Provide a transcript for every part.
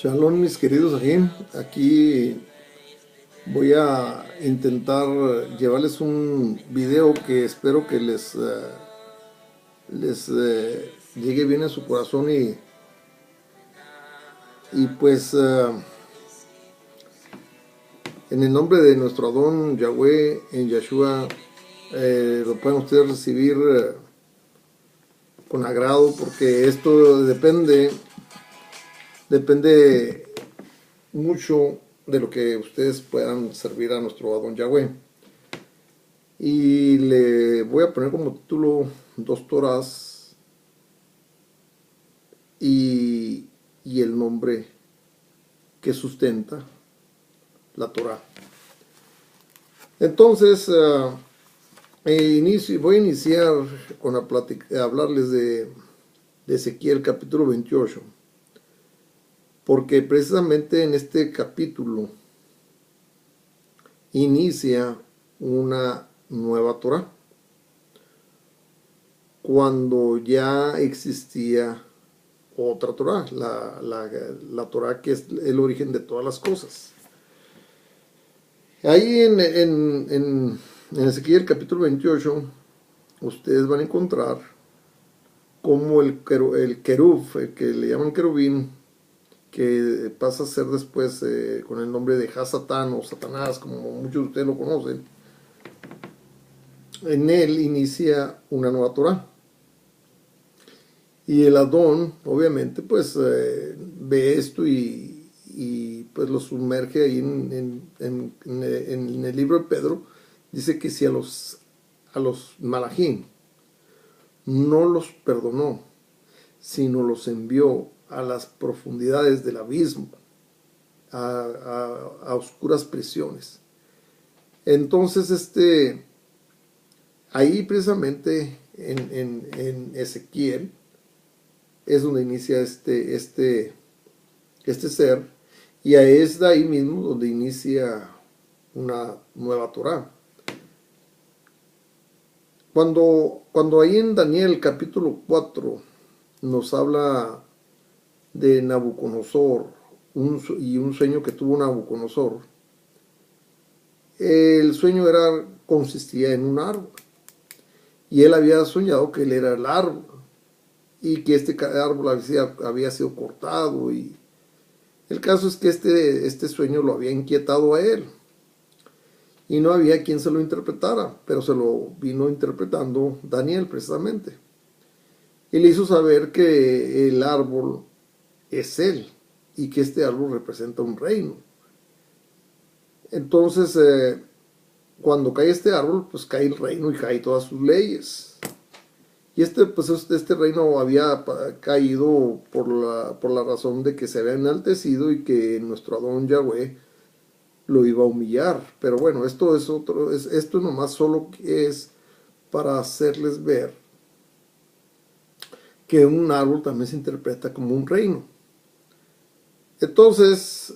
Shalom, mis queridos Ajim. Aquí voy a intentar llevarles un video que espero que les llegue bien a su corazón y pues en el nombre de nuestro Adón Yahweh en Yeshua lo pueden ustedes recibir con agrado, porque esto depende mucho de lo que ustedes puedan servir a nuestro Adón Yahweh. Y le voy a poner como título dos Torás y el nombre que sustenta la Torá. Entonces, voy a iniciar con a hablarles de Ezequiel capítulo 28, porque precisamente en este capítulo inicia una nueva Torá, cuando ya existía otra Torá, la Torá que es el origen de todas las cosas. Ahí en Ezequiel capítulo 28, ustedes van a encontrar cómo el querub, el que le llaman querubín, que pasa a ser después con el nombre de Hasatán o Satanás, como muchos de ustedes lo conocen, en él inicia una nueva Torá. Y el Adón, obviamente, pues ve esto y pues lo sumerge ahí en el libro de Pedro. Dice que si a los malachim no los perdonó, sino los envió a las profundidades del abismo, a oscuras prisiones. Entonces, ahí precisamente en Ezequiel es donde inicia este ser, y es de ahí mismo donde inicia una nueva Torá. Cuando ahí en Daniel capítulo 4 nos habla de Nabucodonosor y un sueño que tuvo Nabucodonosor, el sueño consistía en un árbol, y él había soñado que él era el árbol y que este árbol había sido cortado, y el caso es que este sueño lo había inquietado a él y no había quien se lo interpretara, pero se lo vino interpretando Daniel precisamente, y le hizo saber que el árbol es él y que este árbol representa un reino. Entonces cuando cae este árbol, pues cae el reino y cae todas sus leyes. Y este reino había caído por la razón de que se había enaltecido y que nuestro Adón Yahweh lo iba a humillar. Pero bueno, esto nomás solo es para hacerles ver que un árbol también se interpreta como un reino. Entonces,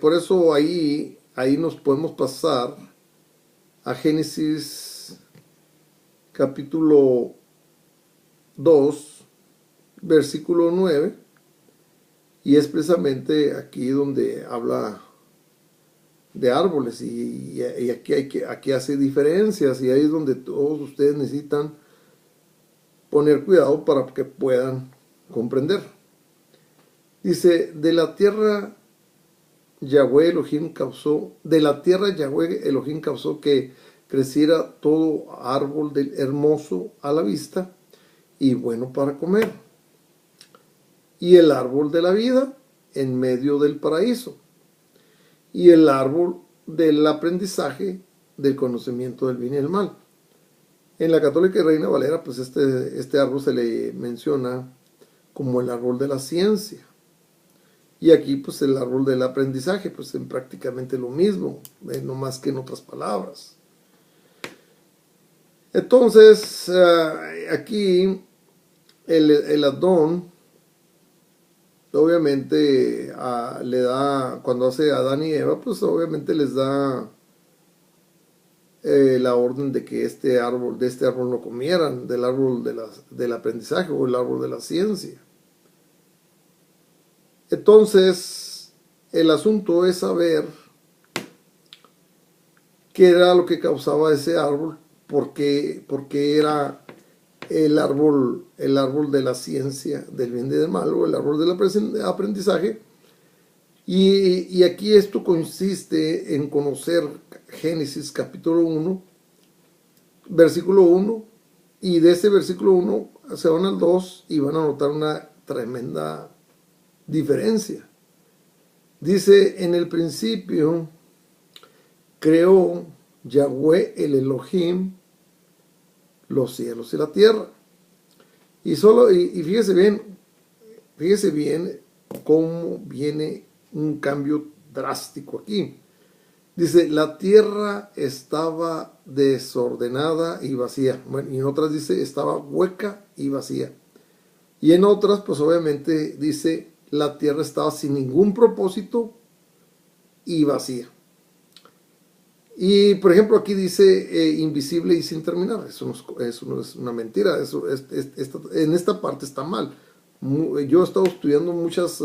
por eso ahí nos podemos pasar a Génesis capítulo 2, versículo 9, y es precisamente aquí donde habla de árboles, y aquí hace diferencias, y ahí es donde todos ustedes necesitan poner cuidado para que puedan comprender. Dice, de la tierra Yahweh Elohim causó que creciera todo árbol hermoso a la vista y bueno para comer, y el árbol de la vida en medio del paraíso, y el árbol del aprendizaje del conocimiento del bien y el mal. En la Católica y Reina Valera, pues este árbol se le menciona como el árbol de la ciencia, y aquí pues el árbol del aprendizaje, pues en prácticamente lo mismo, no más que en otras palabras. Entonces aquí el Adón obviamente le da, cuando hace a Adán y Eva, pues obviamente les da la orden de que de este árbol no comieran, del árbol del aprendizaje o el árbol de la ciencia. Entonces, el asunto es saber qué era lo que causaba ese árbol, porque era el árbol de la ciencia del bien y del mal, o el árbol del aprendizaje. Y aquí esto consiste en conocer Génesis capítulo 1, versículo 1, y de ese versículo 1 se van al 2 y van a notar una tremenda diferencia. Dice, en el principio creó Yahweh el Elohim los cielos y la tierra. Y fíjese bien cómo viene un cambio drástico aquí. Dice, la tierra estaba desordenada y vacía. Bueno, y en otras dice, estaba hueca y vacía. Y en otras, pues obviamente dice, la tierra estaba sin ningún propósito y vacía. Y por ejemplo aquí dice invisible y sin terminar. Eso no es una mentira. En esta parte está mal. Yo he estado estudiando muchas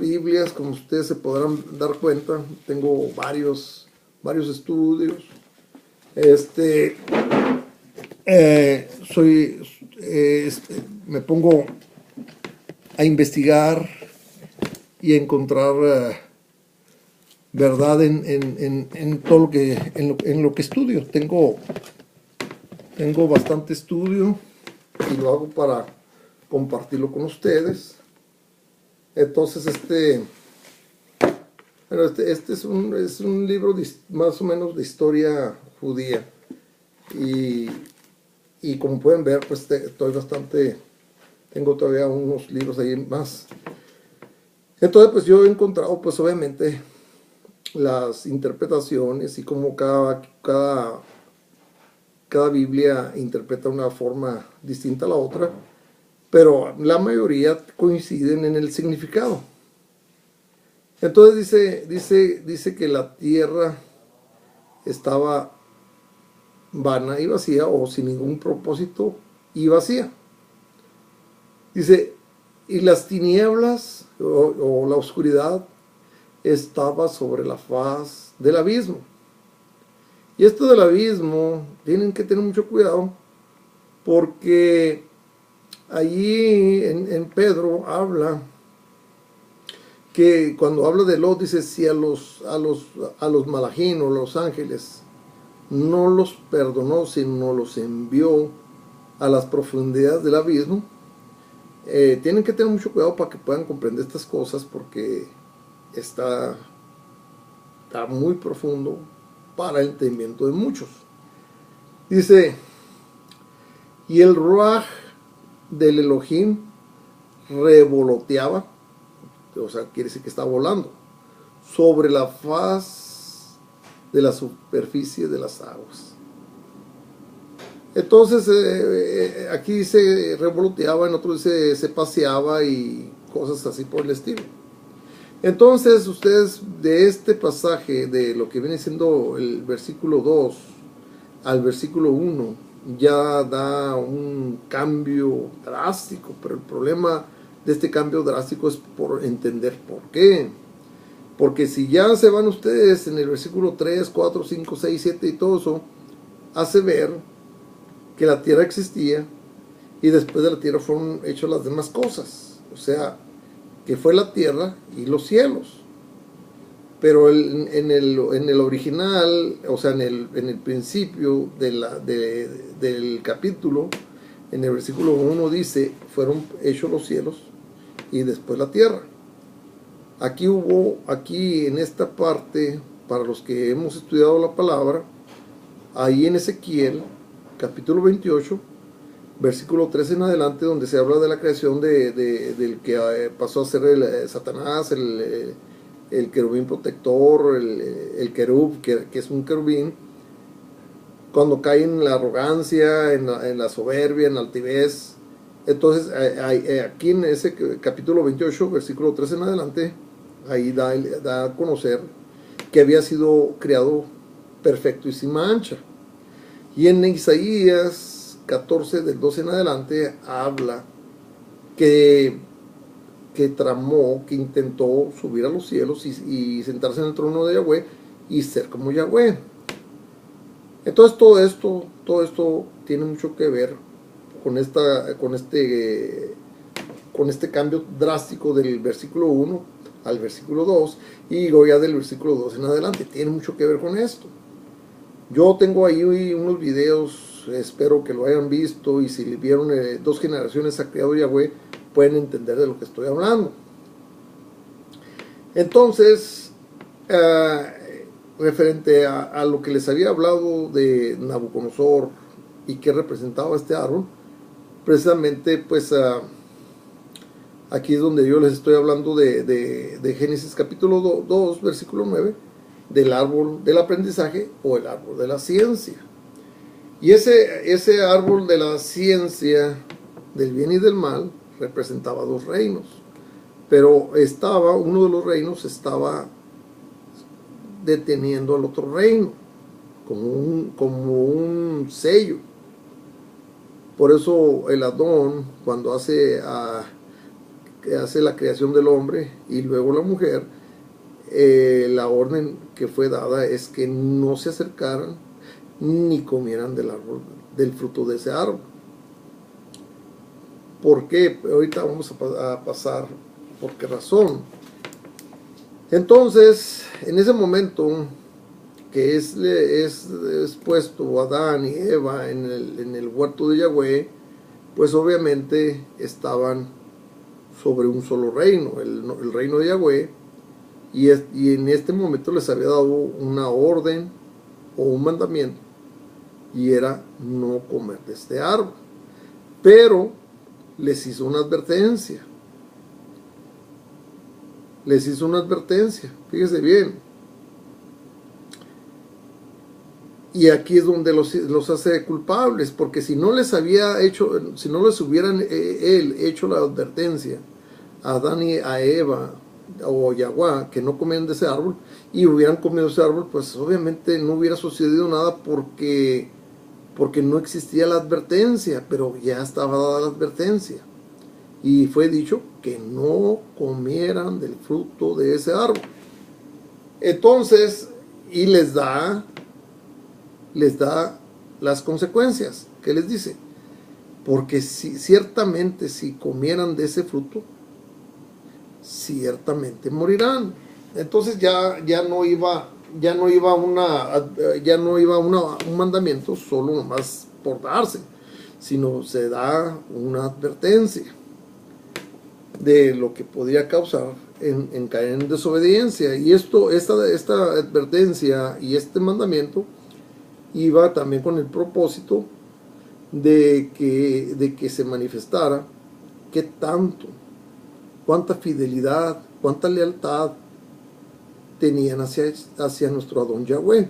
Biblias, como ustedes se podrán dar cuenta. Tengo varios estudios. Me pongo a investigar y a encontrar verdad en todo lo que estudio. Tengo bastante estudio y lo hago para compartirlo con ustedes. Entonces este es un libro más o menos de historia judía, y como pueden ver, pues tengo todavía unos libros ahí más. Entonces pues yo he encontrado pues obviamente las interpretaciones y cómo cada Biblia interpreta una forma distinta a la otra, pero la mayoría coinciden en el significado. Entonces dice que la tierra estaba vana y vacía, o sin ningún propósito y vacía. Dice, y las tinieblas o la oscuridad estaba sobre la faz del abismo. Y esto del abismo tienen que tener mucho cuidado, porque allí en Pedro habla que cuando habla de Lot, dice, si a los malajim o los ángeles no los perdonó, sino los envió a las profundidades del abismo, tienen que tener mucho cuidado para que puedan comprender estas cosas, porque está muy profundo para el entendimiento de muchos. Dice, y el ruaj del Elohim revoloteaba, o sea, quiere decir que está volando sobre la faz de la superficie de las aguas. Entonces aquí dice revoloteaba, en otro dice se paseaba y cosas así por el estilo. Entonces ustedes de este pasaje, de lo que viene siendo el versículo 2 al versículo 1, ya da un cambio drástico, pero el problema de este cambio drástico es por entender por qué. Porque si ya se van ustedes en el versículo 3, 4, 5, 6, 7 y todo eso, hace ver que la tierra existía y después de la tierra fueron hechas las demás cosas. O sea, que fue la tierra y los cielos. Pero en el original, o sea, en el principio del capítulo, en el versículo 1 dice, fueron hechos los cielos y después la tierra. Aquí en esta parte, para los que hemos estudiado la palabra, ahí en Ezequiel, capítulo 28, versículo 13 en adelante, donde se habla de la creación del que pasó a ser Satanás, el querubín protector, el querub, que es un querubín, cuando cae en la arrogancia, en la soberbia, en la altivez. Entonces aquí en ese capítulo 28, versículo 13 en adelante, ahí da a conocer que había sido creado perfecto y sin mancha. Y en Isaías 14, del 12 en adelante, habla que que tramó, que intentó subir a los cielos y sentarse en el trono de Yahweh y ser como Yahweh. Entonces todo esto tiene mucho que ver con este cambio drástico del versículo 1 al versículo 2 y luego ya del versículo 2 en adelante. Tiene mucho que ver con esto. Yo tengo ahí unos videos, espero que lo hayan visto, y si vieron 2 generaciones ha creado Yahweh, pueden entender de lo que estoy hablando. Entonces, referente a lo que les había hablado de Nabucodonosor y que representaba este árbol, precisamente pues aquí es donde yo les estoy hablando de Génesis capítulo 2, versículo 9, del árbol del aprendizaje o el árbol de la ciencia. Y ese árbol de la ciencia del bien y del mal representaba 2 reinos, pero uno de los reinos estaba deteniendo al otro reino como un sello. Por eso el Adón, cuando hace la creación del hombre y luego la mujer, la orden que fue dada es que no se acercaran ni comieran del fruto de ese árbol. ¿Por qué? Ahorita vamos a pasar por qué razón. Entonces, en ese momento que es puesto Adán y Eva en el huerto de Yahweh, pues obviamente estaban sobre un solo reino, el reino de Yahweh, y en este momento les había dado una orden o un mandamiento, y era no comer de este árbol. Pero les hizo una advertencia. Fíjese bien. Y aquí es donde los hace culpables, porque si no les hubieran él hecho la advertencia a Adán y a Eva o Yahweh que no comían de ese árbol y hubieran comido ese árbol, pues obviamente no hubiera sucedido nada porque no existía la advertencia, pero ya estaba dada la advertencia. Y fue dicho que no comieran del fruto de ese árbol. Entonces, y les da las consecuencias. ¿Qué les dice? Porque ciertamente si comieran de ese fruto, ciertamente morirán. Entonces ya no iba un mandamiento solo nomás por darse, sino se da una advertencia de lo que podría causar en caer en desobediencia. Y esta advertencia y este mandamiento iba también con el propósito de que se manifestara qué tanto, cuánta fidelidad, cuánta lealtad tenían hacia nuestro Adón Yahweh.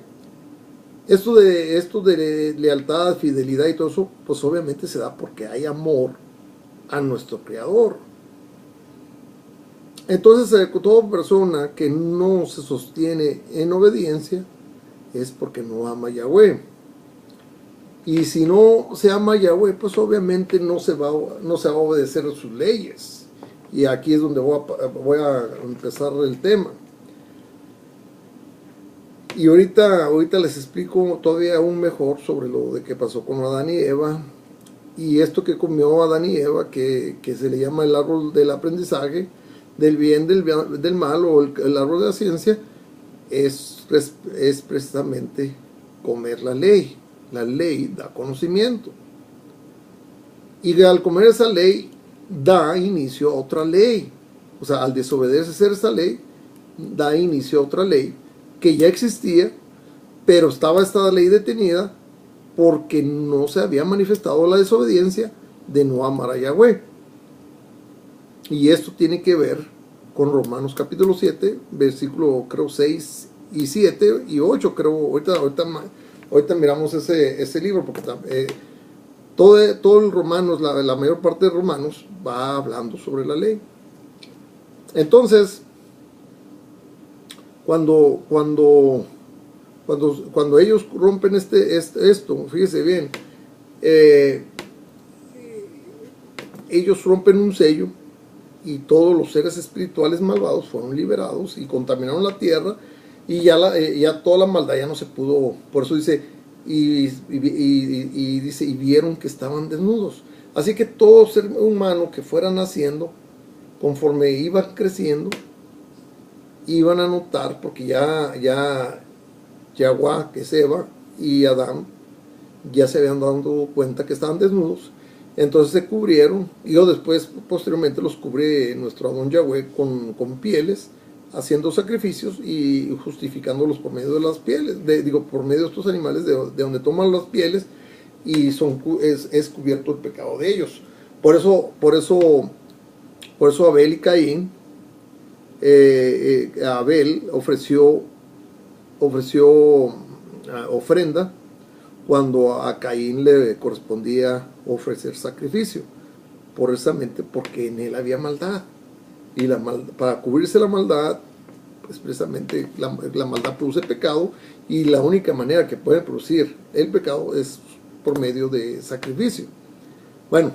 Esto de lealtad, fidelidad y todo eso, pues obviamente se da porque hay amor a nuestro Creador. Entonces, toda persona que no se sostiene en obediencia es porque no ama a Yahweh. Y si no se ama a Yahweh, pues obviamente no se va a obedecer sus leyes. Y aquí es donde voy a empezar el tema. Y ahorita les explico todavía aún mejor sobre lo de que pasó con Adán y Eva. Y esto que comió Adán y Eva, que se le llama el árbol del aprendizaje, del bien, del mal, o el árbol de la ciencia, es precisamente comer la ley. La ley da conocimiento. Y al comer esa ley, da inicio a otra ley. O sea, al desobedecer esa ley, da inicio a otra ley que ya existía, pero estaba esta ley detenida porque no se había manifestado la desobediencia de no amar a Yahweh. Y esto tiene que ver con Romanos capítulo 7, versículo creo 6 y 7 y 8, creo. Ahorita miramos ese libro, porque todo el Romanos, la mayor parte de Romanos va hablando sobre la ley. Entonces, cuando ellos rompen esto, fíjese bien, ellos rompen un sello y todos los seres espirituales malvados fueron liberados y contaminaron la tierra, y ya toda la maldad ya no se pudo. Por eso dice, dice, y vieron que estaban desnudos. Así que todo ser humano que fuera naciendo, conforme iba creciendo, iban a notar, porque Yaguá, que es Eva, y Adán, ya se habían dado cuenta que estaban desnudos. Entonces se cubrieron, y yo después, posteriormente, los cubre nuestro Adón Yahweh con pieles, haciendo sacrificios y justificándolos por medio de las pieles, por medio de estos animales de donde toman las pieles, y es cubierto el pecado de ellos. Por eso Abel y Caín, Abel ofreció ofrenda cuando a Caín le correspondía ofrecer sacrificio, precisamente porque en él había maldad, y para cubrirse la maldad, pues precisamente la maldad produce pecado, y la única manera que puede producir el pecado es por medio de sacrificio. Bueno,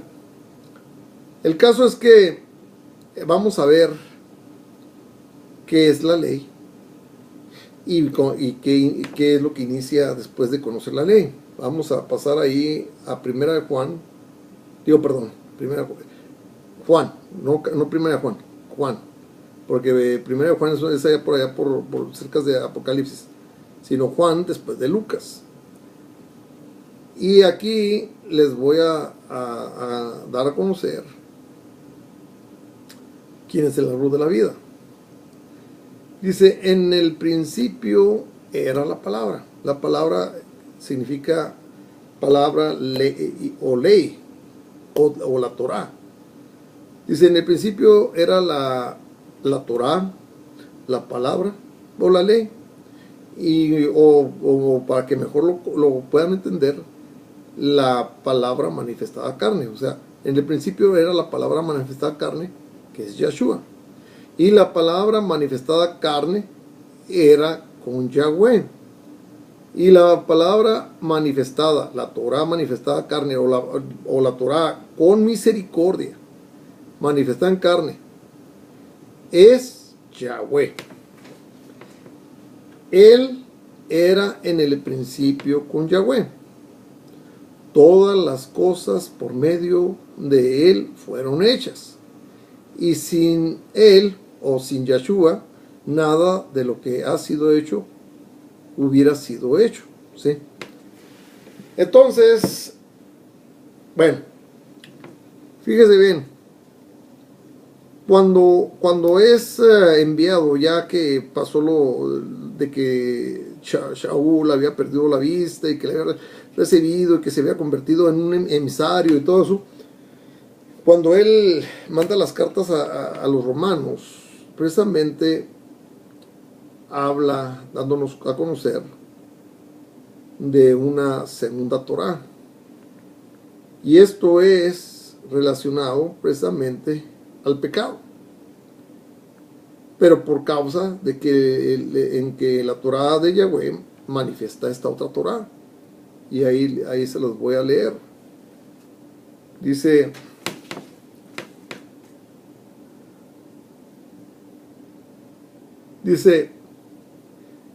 el caso es que vamos a ver qué es la ley y qué es lo que inicia después de conocer la ley. Vamos a pasar ahí a Primera de Juan, Juan, no Primera de Juan, porque Primera de Juan es allá por cerca de Apocalipsis, sino Juan después de Lucas. Y aquí les voy a dar a conocer quién es el árbol de la vida. Dice, en el principio era la palabra. La palabra significa palabra o ley, o la Torah. Dice, en el principio era la Torah, la palabra o la ley. O para que mejor lo puedan entender, la palabra manifestada carne. O sea, en el principio era la palabra manifestada carne, que es Yahshua. Y la palabra manifestada carne era con Yahweh. Y la palabra manifestada, la Torah manifestada carne, o la Torah con misericordia, manifestada en carne, es Yahweh. Él era en el principio con Yahweh. Todas las cosas por medio de Él fueron hechas. Y sin Él, o sin Yahshua, nada de lo que ha sido hecho hubiera sido hecho. ¿Sí? Entonces, bueno, fíjese bien, cuando es enviado, ya que pasó lo de que Shaul había perdido la vista y que le había recibido y que se había convertido en un emisario y todo eso, cuando él manda las cartas a los romanos, precisamente habla, dándonos a conocer de una segunda Torah. Y esto es relacionado precisamente al pecado. Pero por causa de que la Torah de Yahweh manifiesta esta otra Torah. Y ahí se los voy a leer. Dice,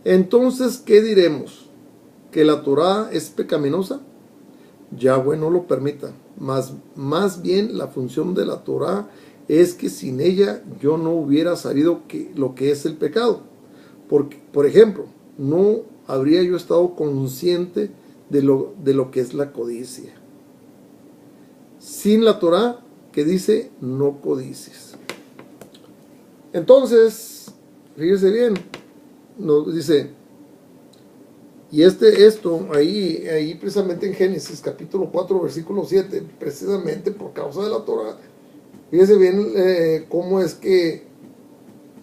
entonces, ¿qué diremos? ¿Que la Torah es pecaminosa? Yahweh no lo permita. Más bien la función de la Torah es que sin ella yo no hubiera sabido lo que es el pecado. Porque, por ejemplo, no habría yo estado consciente de lo que es la codicia. Sin la Torah que dice no codicies. Entonces, fíjese bien, nos dice, y esto ahí precisamente en Génesis capítulo 4 versículo 7, precisamente por causa de la Torah, fíjese bien cómo es que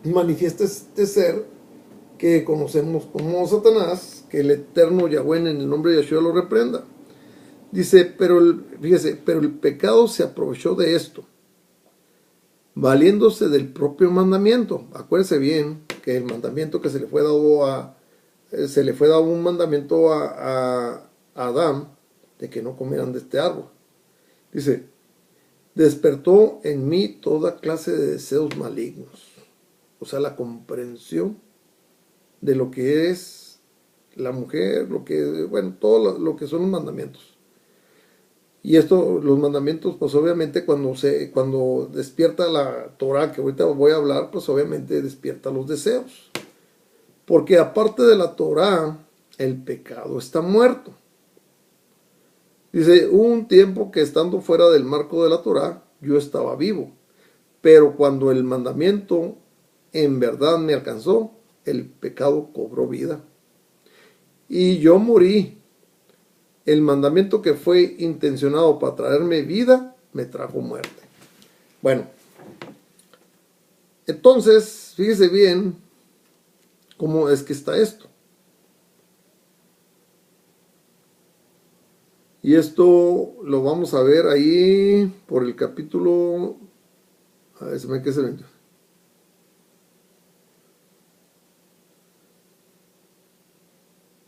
manifiesta este ser que conocemos como Satanás, que el eterno Yahweh en el nombre de Yahshua lo reprenda. Dice, pero el pecado se aprovechó de esto, valiéndose del propio mandamiento. Acuérdese bien que el mandamiento que se le fue dado un mandamiento a Adán de que no comieran de este árbol. Dice, despertó en mí toda clase de deseos malignos. O sea, la comprensión de lo que es la mujer, bueno, todo lo que son los mandamientos. Y esto, los mandamientos, pues obviamente cuando despierta la Torah, que ahorita voy a hablar, pues obviamente despierta los deseos. Porque aparte de la Torah, el pecado está muerto. Dice, hubo un tiempo que estando fuera del marco de la Torah, yo estaba vivo. Pero cuando el mandamiento en verdad me alcanzó, el pecado cobró vida. Y yo morí. El mandamiento que fue intencionado para traerme vida, me trajo muerte. Bueno, entonces, fíjese bien cómo es que está esto. Y esto lo vamos a ver ahí por el capítulo... A ver, se me queda el...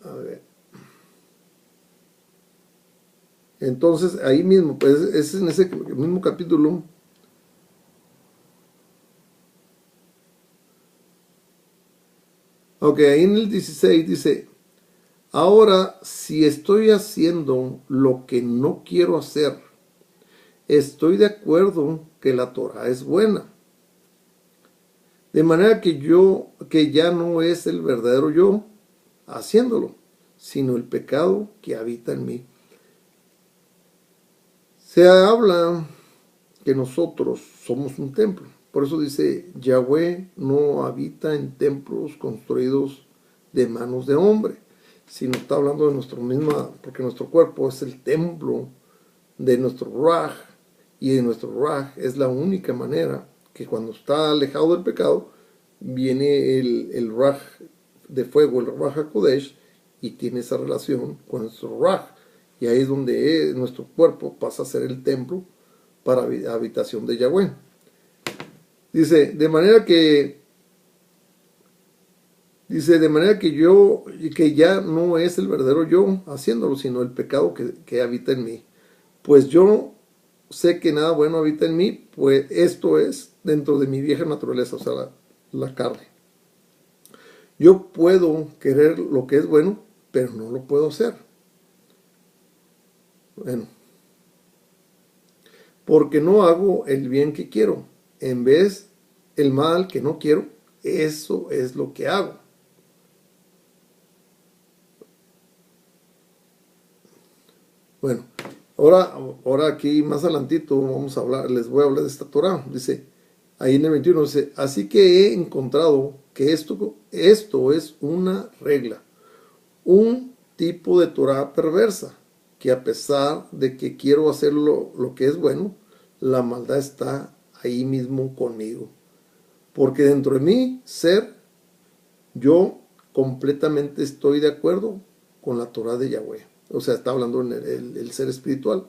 A ver. Entonces, ahí mismo, pues es en ese mismo capítulo. Ok, ahí en el 16 dice, ahora si estoy haciendo lo que no quiero hacer, estoy de acuerdo que la Torah es buena. De manera que ya no es el verdadero yo haciéndolo, sino el pecado que habita en mí. Se habla que nosotros somos un templo. Por eso dice, Yahweh no habita en templos construidos de manos de hombre, sino está hablando de nuestro mismo, porque nuestro cuerpo es el templo de nuestro Raj, y de nuestro Raj es la única manera que cuando está alejado del pecado, viene el Raj de fuego, el Raj HaKodesh, y tiene esa relación con nuestro Raj, y ahí es donde nuestro cuerpo pasa a ser el templo para habitación de Yahweh. Dice, de manera que ya no es el verdadero yo haciéndolo, sino el pecado que habita en mí. Pues yo sé que nada bueno habita en mí, pues esto es dentro de mi vieja naturaleza, o sea, la carne. Yo puedo querer lo que es bueno, pero no lo puedo hacer. Bueno, porque no hago el bien que quiero, en vez el mal que no quiero, eso es lo que hago. Bueno, ahora aquí más adelantito les voy a hablar de esta Torah. Dice, ahí en el 21 dice, así que he encontrado que esto es una regla, un tipo de Torah perversa, que a pesar de que quiero hacer lo que es bueno, la maldad está ahí mismo conmigo. Porque dentro de mí, yo completamente estoy de acuerdo con la Torah de Yahweh. O sea, está hablando en el ser espiritual.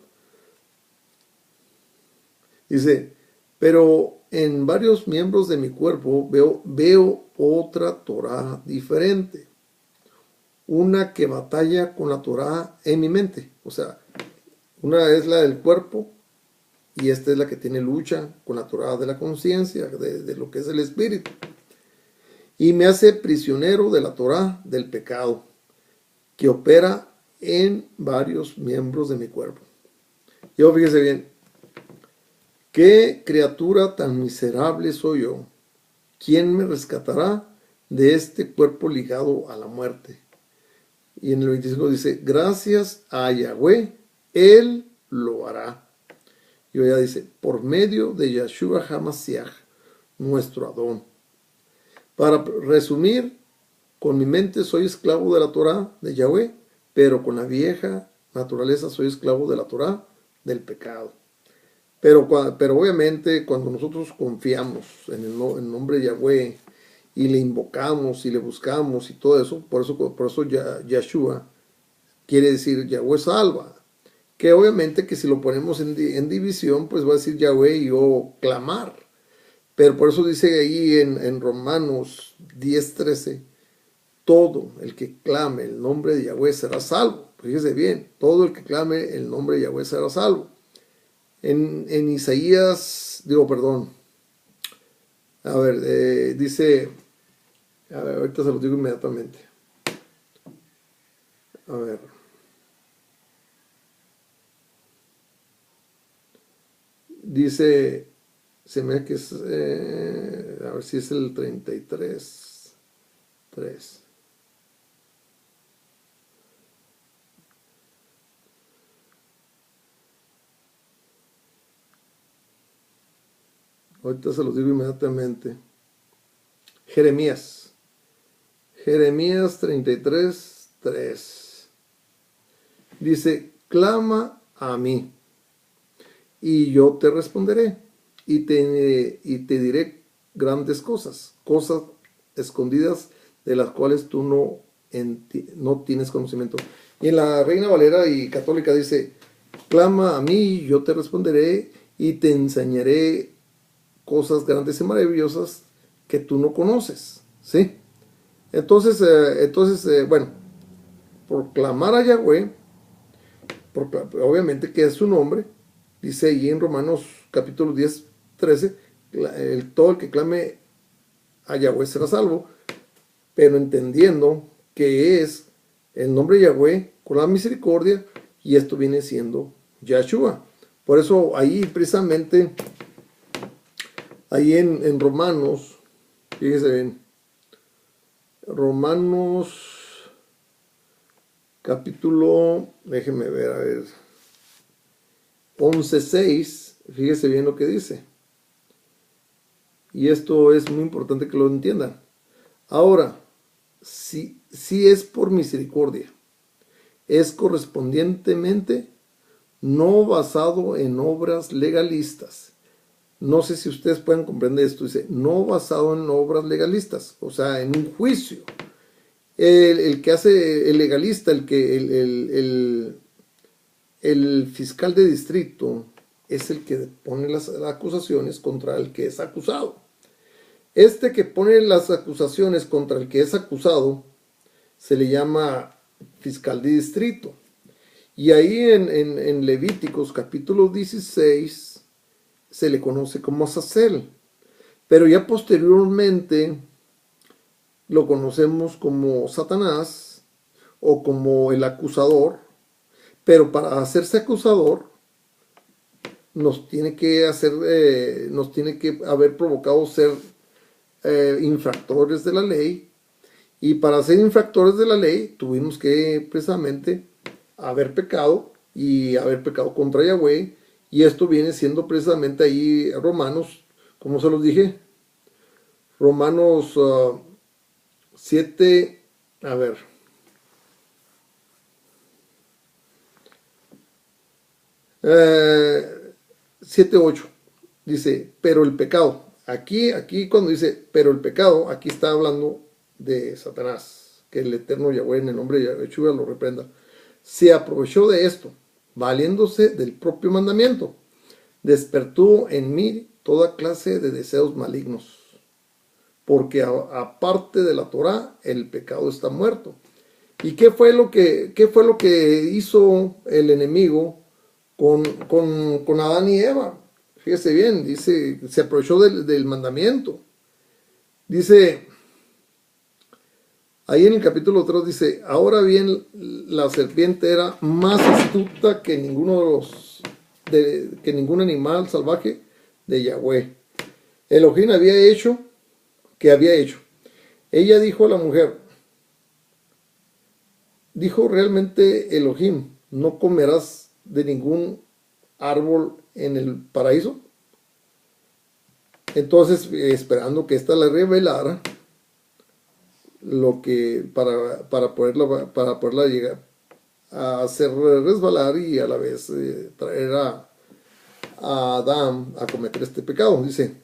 Dice, pero en varios miembros de mi cuerpo veo otra Torah diferente. Una que batalla con la Torah en mi mente. O sea, una es la del cuerpo y esta es la que tiene lucha con la Torah de la conciencia, de lo que es el espíritu. Y me hace prisionero de la Torah del pecado, que opera en varios miembros de mi cuerpo. Yo fíjese bien, qué criatura tan miserable soy yo. ¿Quién me rescatará de este cuerpo ligado a la muerte? Y en el 25 dice, gracias a Yahweh, Él lo hará. Y ya dice, por medio de Yahshua HaMashiach, nuestro Adón. Para resumir, con mi mente soy esclavo de la Torah de Yahweh, pero con la vieja naturaleza soy esclavo de la Torah del pecado. Pero obviamente cuando nosotros confiamos en el nombre de Yahweh y le invocamos y le buscamos y todo eso, por eso Yahshua quiere decir Yahweh salva. Que obviamente que si lo ponemos en división, pues va a decir Yahweh y yo clamar. Pero por eso dice ahí en Romanos 10:13, todo el que clame el nombre de Yahweh será salvo. Fíjese bien, todo el que clame el nombre de Yahweh será salvo. En Isaías, perdón. A ver, dice, a ver, ahorita se los digo inmediatamente. A ver. Dice, se me ve que es, a ver si es el 33, 3. Ahorita se los digo inmediatamente. Jeremías 33, 3. Dice, clama a mí y yo te responderé y te diré grandes cosas escondidas de las cuales tú no tienes conocimiento. Y en la Reina Valera y Católica dice, clama a mí y yo te responderé y te enseñaré cosas grandes y maravillosas que tú no conoces, ¿sí? Entonces, bueno, por clamar a Yahweh, obviamente que es su nombre, dice ahí en Romanos capítulo 10, 13, todo el que clame a Yahweh será salvo, pero entendiendo que es el nombre de Yahweh con la misericordia, y esto viene siendo Yahshua. Por eso ahí precisamente, ahí en Romanos, fíjense bien, Romanos capítulo, déjenme ver, a ver, 11:6, fíjese bien lo que dice. Y esto es muy importante que lo entiendan. Ahora, si es por misericordia, es correspondientemente no basado en obras legalistas. No sé si ustedes pueden comprender esto. Dice, no basado en obras legalistas, o sea, en un juicio. El que hace el legalista, el fiscal de distrito, es el que pone las acusaciones contra el que es acusado. Este que pone las acusaciones contra el que es acusado se le llama fiscal de distrito. Y ahí en Levíticos capítulo 16 se le conoce como Azazel. Pero ya posteriormente lo conocemos como Satanás o como el acusador. Pero para hacerse acusador nos tiene que haber provocado ser infractores de la ley. Y para ser infractores de la ley tuvimos que precisamente haber pecado y haber pecado contra Yahweh. Y esto viene siendo precisamente ahí Romanos, como se los dije, Romanos 7, a ver, 7, 8, dice, pero el pecado, aquí cuando dice, pero el pecado, aquí está hablando de Satanás, que el eterno Yahweh en el nombre de Yahshua lo reprenda, se aprovechó de esto, valiéndose del propio mandamiento, despertó en mí toda clase de deseos malignos, porque aparte de la Torah, el pecado está muerto. ¿Y qué fue lo que hizo el enemigo con Adán y Eva? Fíjese bien, dice, se aprovechó del mandamiento. Dice, ahí en el capítulo 3 dice, ahora bien, la serpiente era más astuta que que ningún animal salvaje de Yahweh. Elohim había hecho. Ella dijo a la mujer, dijo realmente Elohim, no comerás de ningún árbol en el paraíso. Entonces, esperando que ésta le revelara lo que para poderla llegar a hacer resbalar y a la vez traer a Adán a cometer este pecado. Dice,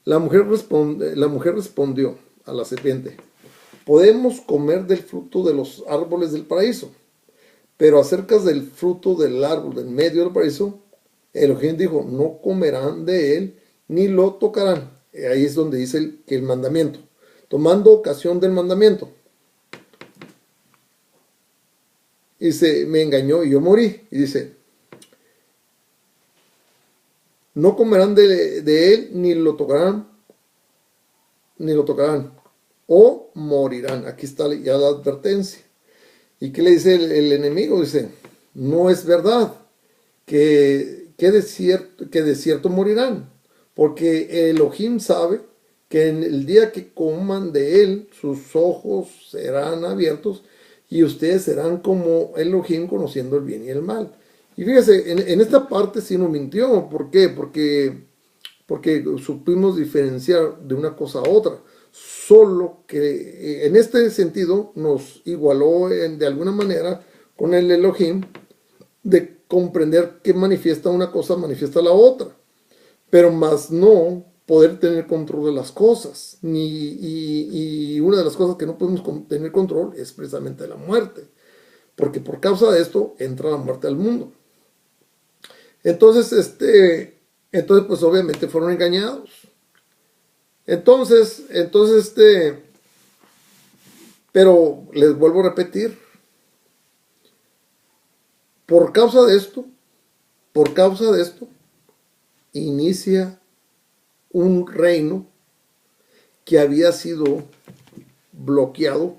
la mujer respondió a la serpiente, podemos comer del fruto de los árboles del paraíso, pero acerca del fruto del árbol del medio del paraíso, Elohim dijo, no comerán de él ni lo tocarán. Ahí es donde dice que el mandamiento, tomando ocasión del mandamiento. Dice, me engañó y yo morí. Y dice, No comerán de él, ni lo tocarán, o morirán. Aquí está ya la advertencia. ¿Y qué le dice el enemigo? Dice, no es verdad que de cierto morirán, porque Elohim sabe que en el día que coman de él, sus ojos serán abiertos y ustedes serán como Elohim conociendo el bien y el mal. Y fíjese, en esta parte sí no mintió. ¿Por qué? Porque supimos diferenciar de una cosa a otra. Solo que en este sentido nos igualó de alguna manera con el Elohim de comprender que manifiesta una cosa, manifiesta la otra, pero más no poder tener control de las cosas. Y una de las cosas que no podemos tener control es precisamente la muerte, porque por causa de esto entra la muerte al mundo. Entonces, pues obviamente fueron engañados. Entonces, pero les vuelvo a repetir, por causa de esto, inicia un reino que había sido bloqueado,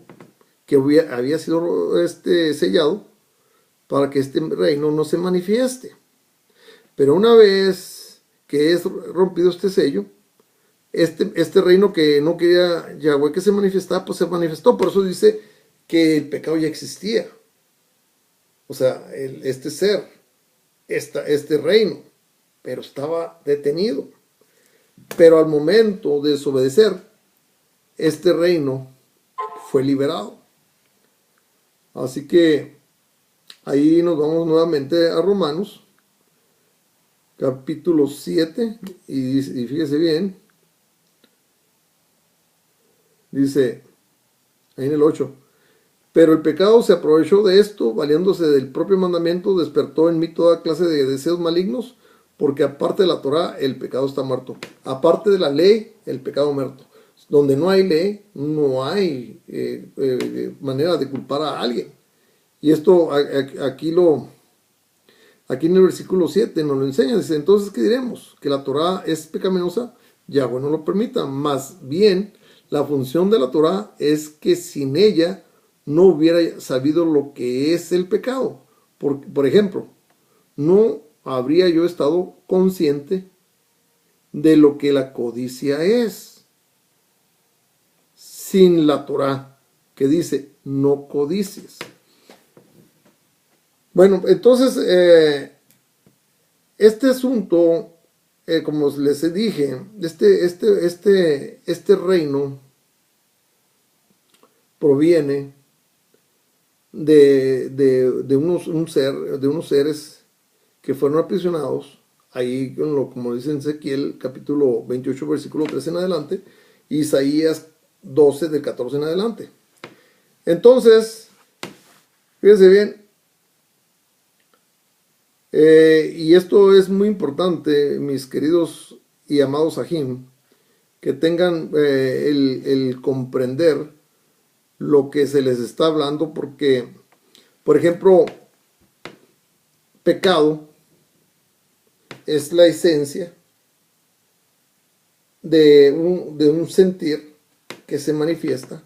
que había sido sellado para que este reino no se manifieste. Pero una vez que es rompido este sello, este reino que no quería Yahweh que se manifestara, pues se manifestó. Por eso dice que el pecado ya existía. O sea, este ser, este reino, pero estaba detenido. Pero al momento de desobedecer, este reino fue liberado. Así que ahí nos vamos nuevamente a Romanos, capítulo 7, y fíjese bien, dice ahí en el 8, pero el pecado se aprovechó de esto, valiéndose del propio mandamiento, despertó en mí toda clase de deseos malignos, porque aparte de la Torah, el pecado está muerto. Aparte de la ley, el pecado muerto. Donde no hay ley, no hay manera de culpar a alguien. Y esto aquí en el versículo 7 nos lo enseña. Dice, entonces, ¿qué diremos? ¿Que la Torah es pecaminosa? Yahweh no lo permita. Más bien, la función de la Torah es que sin ella no hubiera sabido lo que es el pecado. Por ejemplo, no habría yo estado consciente de lo que la codicia es. Sin la Torah, que dice, no codicies. Bueno, entonces, este asunto, como les dije, este reino proviene de unos seres que fueron aprisionados, ahí como dice en Ezequiel, capítulo 28, versículo 13 en adelante, y Isaías 12, del 14 en adelante. Entonces, fíjense bien, y esto es muy importante, mis queridos y amados Ajim, que tengan el comprender lo que se les está hablando, porque, por ejemplo, pecado es la esencia de un sentir que se manifiesta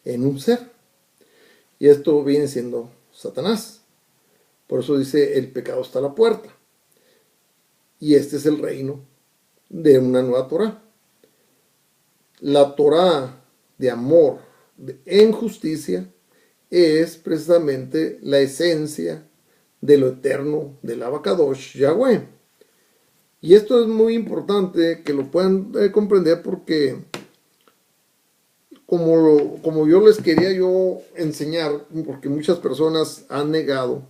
en un ser. Y esto viene siendo Satanás. Por eso dice, el pecado está a la puerta. Y este es el reino de una nueva Torah. La Torah de amor, en justicia, es precisamente la esencia de lo eterno del Abacadosh Yahweh. Y esto es muy importante que lo puedan comprender, porque como yo les quería enseñar, porque muchas personas han negado,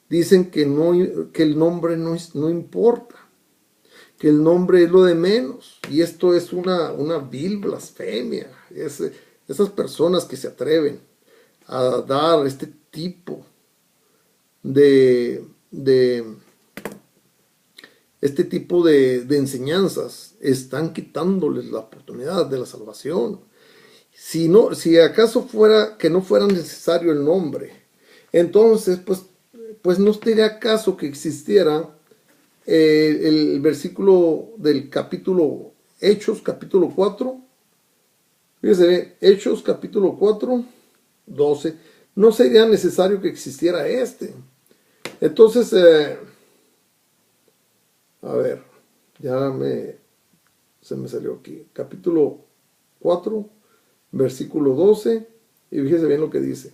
dicen que el nombre no importa, que el nombre es lo de menos, y esto es una vil blasfemia. Esas personas que se atreven a dar este tipo de enseñanzas, están quitándoles la oportunidad de la salvación. Si acaso fuera que no fuera necesario el nombre, entonces pues no tendría caso que existiera el versículo del capítulo Hechos, capítulo 4. Fíjese, Hechos, capítulo 4, 12. No sería necesario que existiera este. Entonces, a ver, se me salió aquí. Capítulo 4, versículo 12. Y fíjese bien lo que dice.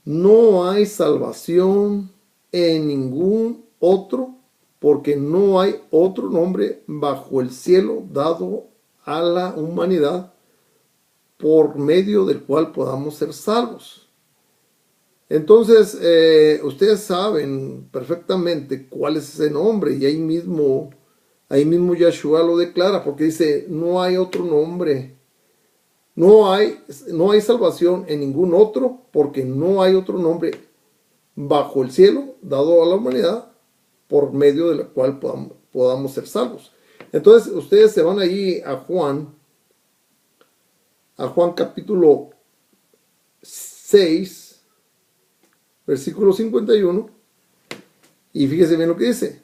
No hay salvación en ningún otro, porque no hay otro nombre bajo el cielo dado a la humanidad por medio del cual podamos ser salvos. Entonces, ustedes saben perfectamente cuál es ese nombre, y ahí mismo Yeshua lo declara, porque dice, no hay otro nombre, no hay salvación en ningún otro, porque no hay otro nombre bajo el cielo dado a la humanidad por medio de la cual podamos ser salvos. Entonces, ustedes se van ahí a Juan capítulo 6, versículo 51, y fíjese bien lo que dice.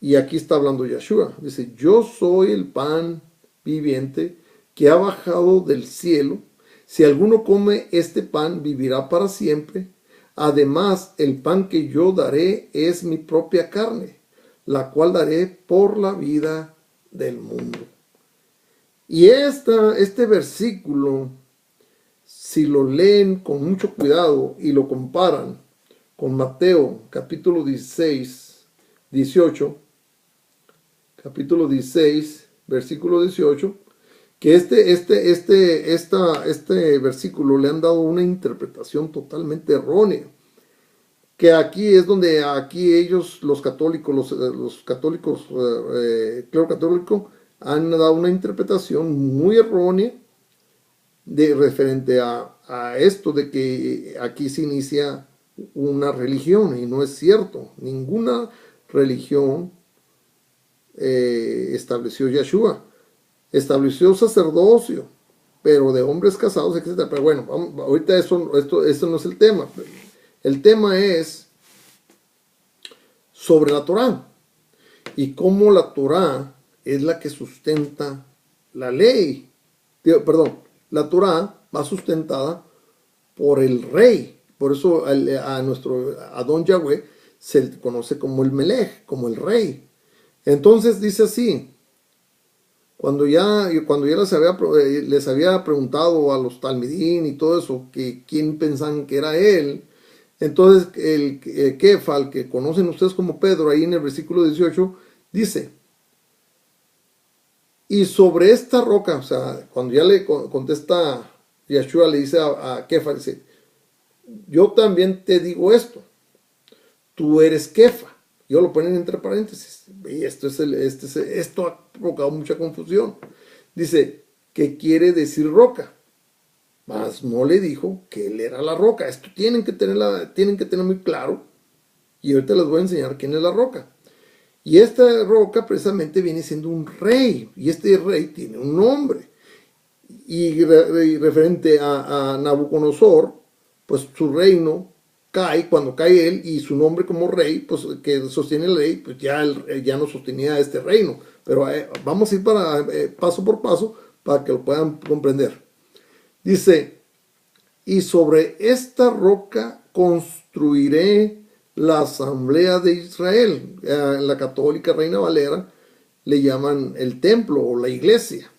Y aquí está hablando Yeshua. Dice, yo soy el pan viviente que ha bajado del cielo. Si alguno come este pan, vivirá para siempre. Además, el pan que yo daré es mi propia carne, la cual daré por la vida del mundo. Y este versículo, si lo leen con mucho cuidado y lo comparan con Mateo capítulo 16, 18, capítulo 16, versículo 18, que este versículo le han dado una interpretación totalmente errónea. Que aquí es donde ellos, los católicos, clero católico, han dado una interpretación muy errónea referente a esto de que aquí se inicia una religión, y no es cierto. Ninguna religión estableció Yeshua. Estableció sacerdocio, pero de hombres casados, etc. Pero bueno, ahorita esto no es el tema. El tema es sobre la Torá y cómo la Torá es la que sustenta la ley. La Torá va sustentada por el rey. Por eso a nuestro Adón Yahweh se le conoce como el Melech, como el rey. Entonces dice así, cuando ya les había preguntado a los talmidín y todo eso, que quién pensaban que era él, entonces el Kefa, el que conocen ustedes como Pedro, ahí en el versículo 18, dice, y sobre esta roca, o sea, cuando ya le contesta Yeshua, le dice a Kefa, dice, yo también te digo esto, tú eres Kefa. Yo lo ponen entre paréntesis. Y esto ha provocado mucha confusión. Dice, ¿qué quiere decir roca? Mas no le dijo que él era la roca. Esto tienen que tener muy claro. Y ahorita les voy a enseñar quién es la roca. Y esta roca precisamente viene siendo un rey. Y este rey tiene un nombre. Y referente a Nabucodonosor, pues su reino cae, cuando cae él, y su nombre como rey, pues que sostiene el rey, pues ya no sostenía este reino. Pero vamos a ir paso por paso para que lo puedan comprender. Dice, y sobre esta roca construiré la asamblea de Israel. En la católica Reina Valera le llaman el templo o la iglesia.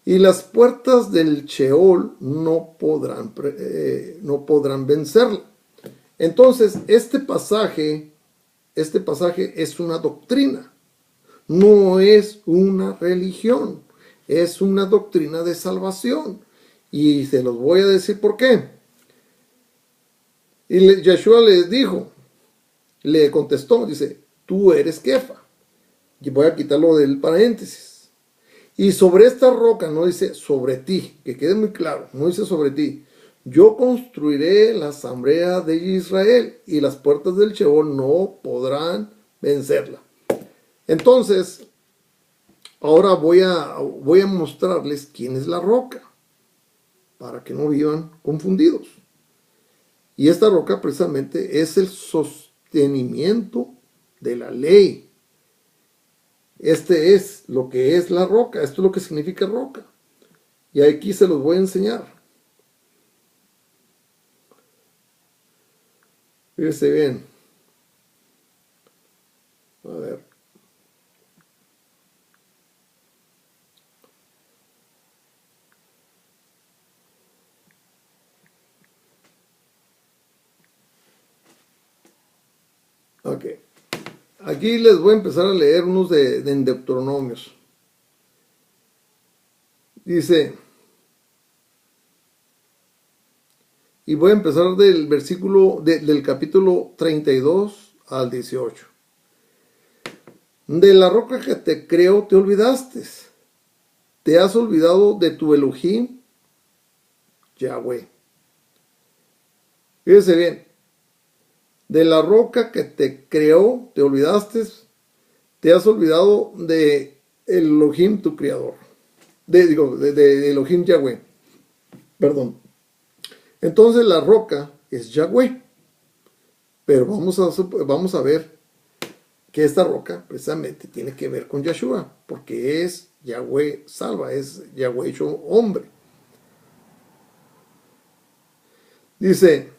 Y las puertas del Sheol no podrán vencerla. Entonces, este pasaje es una doctrina, no es una religión, es una doctrina de salvación. Y se los voy a decir por qué. Y Yeshua le contestó, dice, tú eres Kefa. Y voy a quitarlo del paréntesis. Y sobre esta roca, no dice sobre ti, que quede muy claro, no dice sobre ti. Yo construiré la asamblea de Israel y las puertas del Sheol no podrán vencerla. Entonces, ahora voy a mostrarles quién es la roca, para que no vivan confundidos. Y esta roca precisamente es el sostenimiento de la ley. Este es lo que es la roca. Esto es lo que significa roca. Y aquí se los voy a enseñar. Fíjense bien. A ver. Ok. Aquí les voy a empezar a leer unos de Deuteronomios. Dice, y voy a empezar del versículo, del capítulo 32 al 18. De la roca que te creó te olvidaste. Te has olvidado de tu Elohim, Yahweh. Fíjese bien. De la roca que te creó te olvidaste. Te has olvidado de Elohim, tu creador. De Elohim, Yahweh. Perdón. Entonces la roca es Yahweh. Pero vamos a ver que esta roca precisamente tiene que ver con Yeshua, porque es Yahweh salva, es Yahweh hecho hombre. Dice,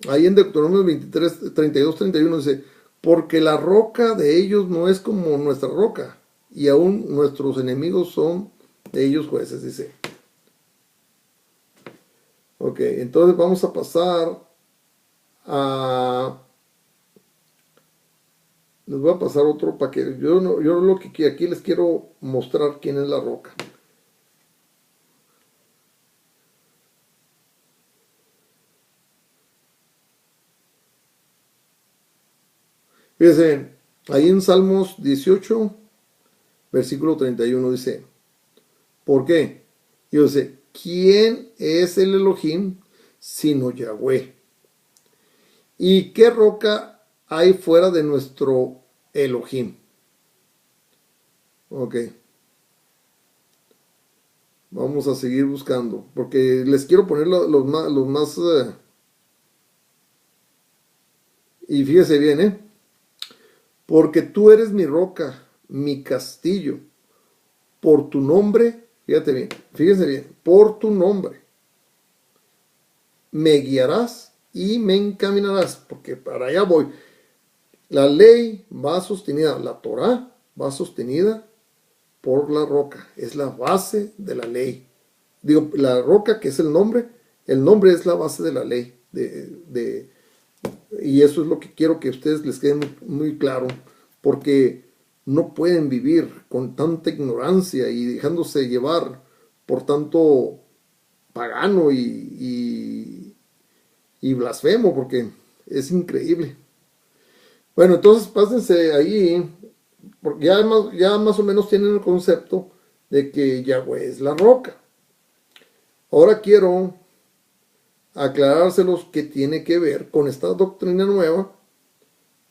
ahí en Deuteronomio 23, 32, 31 dice, porque la roca de ellos no es como nuestra roca, y aún nuestros enemigos son de ellos jueces, dice. Ok, entonces vamos a pasar a... Les voy a pasar otro para que yo lo que aquí les quiero mostrar quién es la roca. Fíjense, ahí en Salmos 18, versículo 31 dice, ¿por qué? Y dice, ¿quién es el Elohim sino Yahweh? ¿Y qué roca hay fuera de nuestro Elohim? Ok. Vamos a seguir buscando, porque les quiero poner los más y fíjese bien, porque tú eres mi roca, mi castillo, por tu nombre, fíjese bien, por tu nombre, me guiarás y me encaminarás, porque para allá voy. La ley va sostenida, la Torah va sostenida por la roca, es la base de la ley. Digo, la roca que es el nombre es la base de la ley. Y eso es lo que quiero que a ustedes les quede muy, muy claro, porque no pueden vivir con tanta ignorancia y dejándose llevar por tanto pagano y blasfemo, porque es increíble. Bueno, entonces pásense ahí, porque ya más o menos tienen el concepto de que Yahweh es la roca. Ahora quiero aclarárselos que tiene que ver con esta doctrina nueva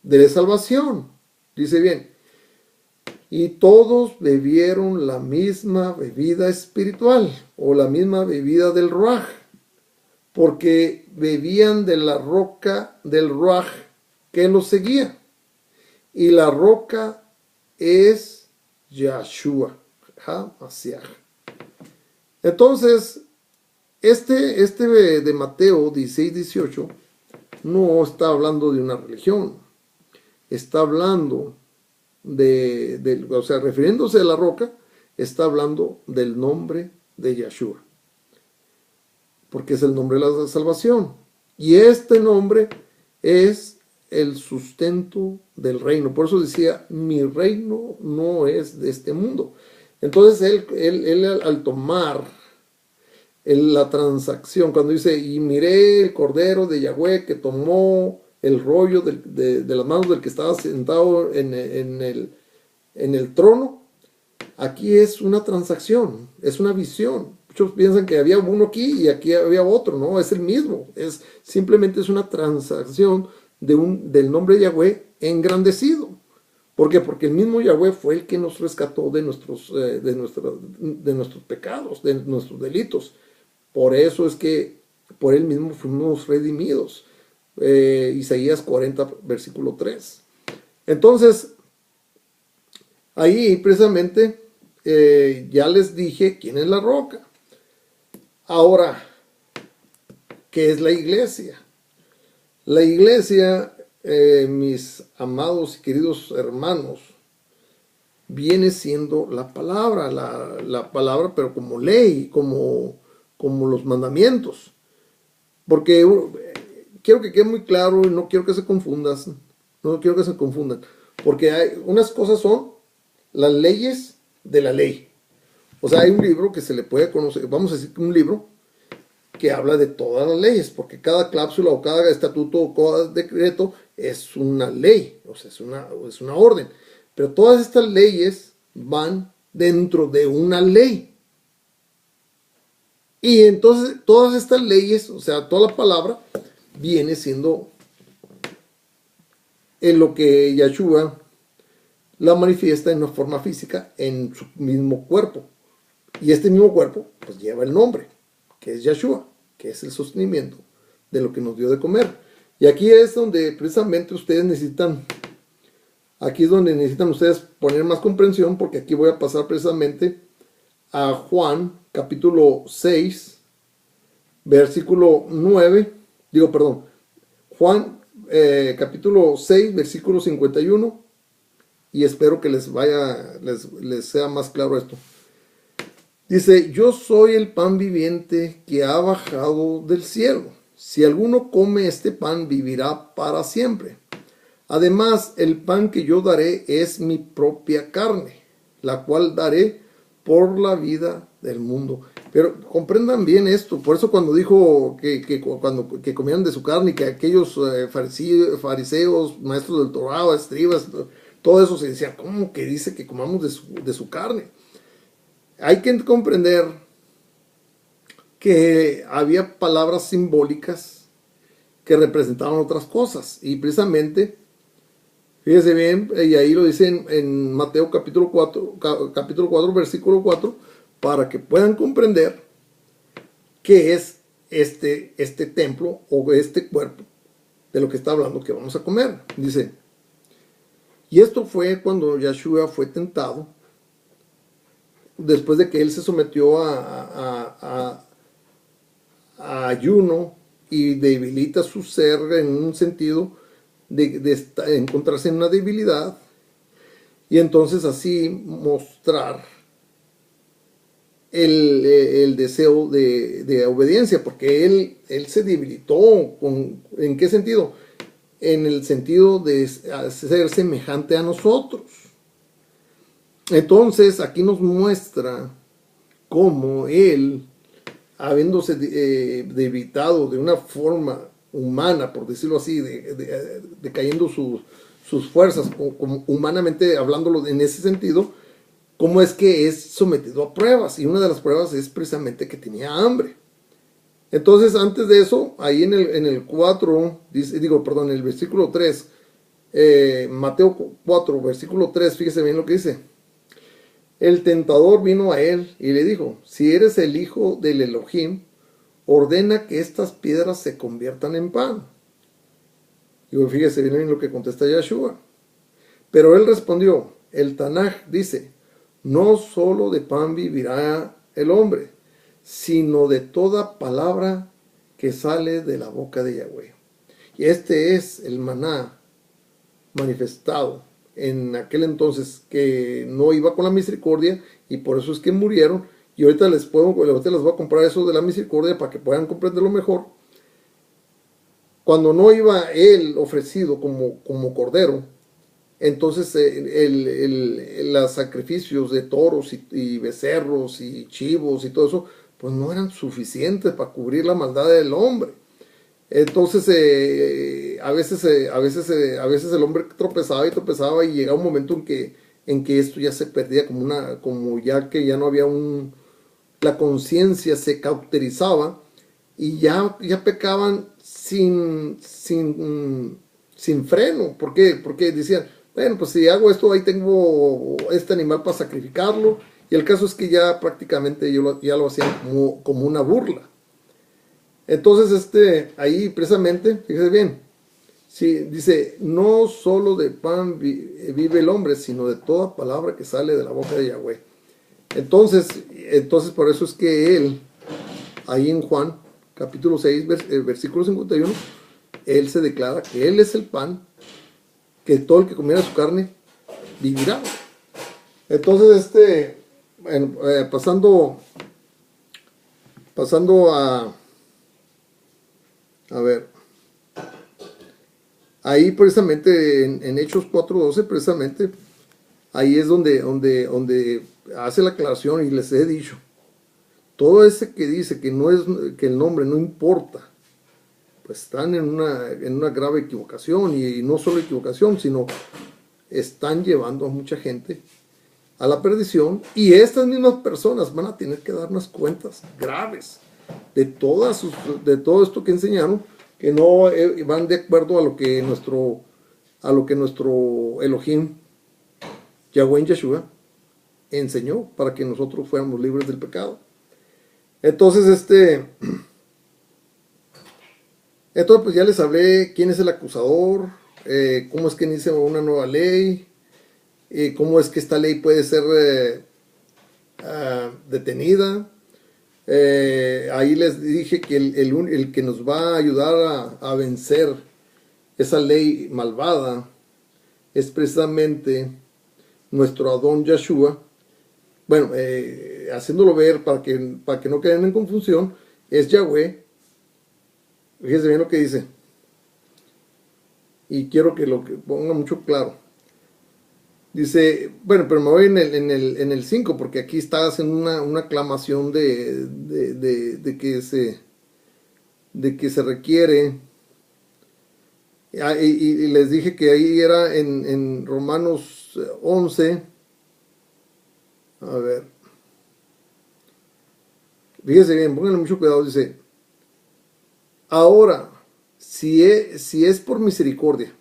de la salvación. Dice bien, y todos bebieron la misma bebida espiritual o la misma bebida del Ruaj, porque bebían de la roca del Ruaj que los seguía. Y la roca es Yahshua, HaMashiach. Entonces, este de Mateo 16, 18 no está hablando de una religión, está hablando o sea, refiriéndose a la roca, está hablando del nombre de Yahshua, porque es el nombre de la salvación. Y este nombre es el sustento del reino. Por eso decía, mi reino no es de este mundo. Entonces él al tomar la transacción, cuando dice, y miré el cordero de Yahweh que tomó el rollo de las manos del que estaba sentado en el trono, aquí es una transacción, es una visión. Muchos piensan que había uno aquí y aquí había otro, no, es el mismo, simplemente es una transacción del nombre de Yahweh engrandecido. ¿Por qué? Porque el mismo Yahweh fue el que nos rescató de nuestros pecados, de nuestros delitos. Por eso es que por él mismo fuimos redimidos. Isaías 40, versículo 3. Entonces, ahí precisamente ya les dije quién es la roca. Ahora, ¿qué es la iglesia? La iglesia, mis amados y queridos hermanos, viene siendo la palabra, la palabra, pero como ley, como los mandamientos. Porque quiero que quede muy claro y no quiero que se confundas, no quiero que se confundan. Porque hay unas cosas son las leyes de la ley. O sea, hay un libro que se le puede conocer, vamos a decir que un libro que habla de todas las leyes, porque cada cláusula o cada estatuto o cada decreto es una ley, o sea, es una orden. Pero todas estas leyes van dentro de una ley. Y entonces todas estas leyes, o sea, toda la palabra, viene siendo en lo que Yahshua la manifiesta en una forma física en su mismo cuerpo. Y este mismo cuerpo, pues lleva el nombre, que es Yahshua, que es el sostenimiento de lo que nos dio de comer. Y aquí es donde precisamente ustedes necesitan, aquí es donde necesitan ustedes poner más comprensión, porque aquí voy a pasar precisamente a Juan, capítulo 6, versículo 9, Juan, capítulo 6, versículo 51, y espero que les sea más claro esto. Dice, yo soy el pan viviente que ha bajado del cielo. Si alguno come este pan, vivirá para siempre. Además, el pan que yo daré es mi propia carne, la cual daré por la vida del mundo. Pero comprendan bien esto. Por eso cuando dijo que comían de su carne y que aquellos fariseos, maestros del Torah, escribas, todo eso se decía, ¿cómo que dice que comamos de su carne? Hay que comprender que había palabras simbólicas que representaban otras cosas. Y precisamente, fíjese bien, y ahí lo dicen en Mateo capítulo 4, versículo 4, para que puedan comprender qué es este templo o este cuerpo de lo que está hablando que vamos a comer. Dice, y esto fue cuando Yahshua fue tentado, después de que él se sometió a ayuno y debilita su ser en un sentido de encontrarse en una debilidad, y entonces así mostrar el deseo de obediencia, porque él se debilitó. ¿En qué sentido? En el sentido de ser semejante a nosotros. Entonces aquí nos muestra cómo él, habiéndose debilitado de una forma humana, por decirlo así, decayendo sus fuerzas, como humanamente hablándolo en ese sentido, cómo es que es sometido a pruebas. Y una de las pruebas es precisamente que tenía hambre. Entonces, antes de eso, ahí en el 4, en el versículo 3, Mateo 4, versículo 3, fíjese bien lo que dice. El tentador vino a él y le dijo, si eres el hijo del Elohim, ordena que estas piedras se conviertan en pan. Y fíjese bien lo que contesta Yahshua. Pero él respondió, el Tanaj dice, no solo de pan vivirá el hombre, sino de toda palabra que sale de la boca de Yahweh. Y este es el maná manifestado en aquel entonces, que no iba con la misericordia, y por eso es que murieron. Y ahorita les voy a comprar eso de la misericordia para que puedan comprenderlo mejor. Cuando no iba él ofrecido como cordero, entonces los sacrificios de toros y becerros y chivos y todo eso, pues no eran suficientes para cubrir la maldad del hombre. Entonces a veces el hombre tropezaba y llegaba un momento en que esto ya se perdía, como ya que ya no había la conciencia se cauterizaba, y ya pecaban sin freno. ¿Por qué? Porque decían, bueno, pues si hago esto, ahí tengo este animal para sacrificarlo. Y el caso es que ya prácticamente ya lo hacían como una burla. Entonces, ahí precisamente, fíjese bien, Sí, dice, no solo de pan vive el hombre, sino de toda palabra que sale de la boca de Yahweh. Entonces por eso es que él, ahí en Juan, capítulo 6, versículo 51, él se declara que él es el pan, que todo el que comiera su carne vivirá. Entonces, pasando a ver, ahí precisamente en Hechos 4:12, precisamente, ahí es donde hace la aclaración y les he dicho, todo ese que dice que que el nombre no importa, pues están en una grave equivocación, y no solo equivocación, sino están llevando a mucha gente a la perdición, y estas mismas personas van a tener que dar unas cuentas graves de todo esto que enseñaron, que no van de acuerdo a lo que nuestro Elohim, Yahweh Yeshua, enseñó para que nosotros fuéramos libres del pecado. Entonces, pues ya les hablé quién es el acusador, cómo es que inicia una nueva ley, cómo es que esta ley puede ser detenida. Ahí les dije que el que nos va a ayudar a vencer esa ley malvada es precisamente nuestro Adón Yeshua. Bueno, haciéndolo ver para que no queden en confusión, es Yahweh. Fíjense bien lo que dice, y quiero que lo ponga mucho claro. Dice, bueno, pero me voy en el 5, porque aquí está haciendo una aclamación de que se requiere. Y les dije que ahí era en Romanos 11. A ver. Fíjense bien, pónganle mucho cuidado. Dice, ahora, si es por misericordia,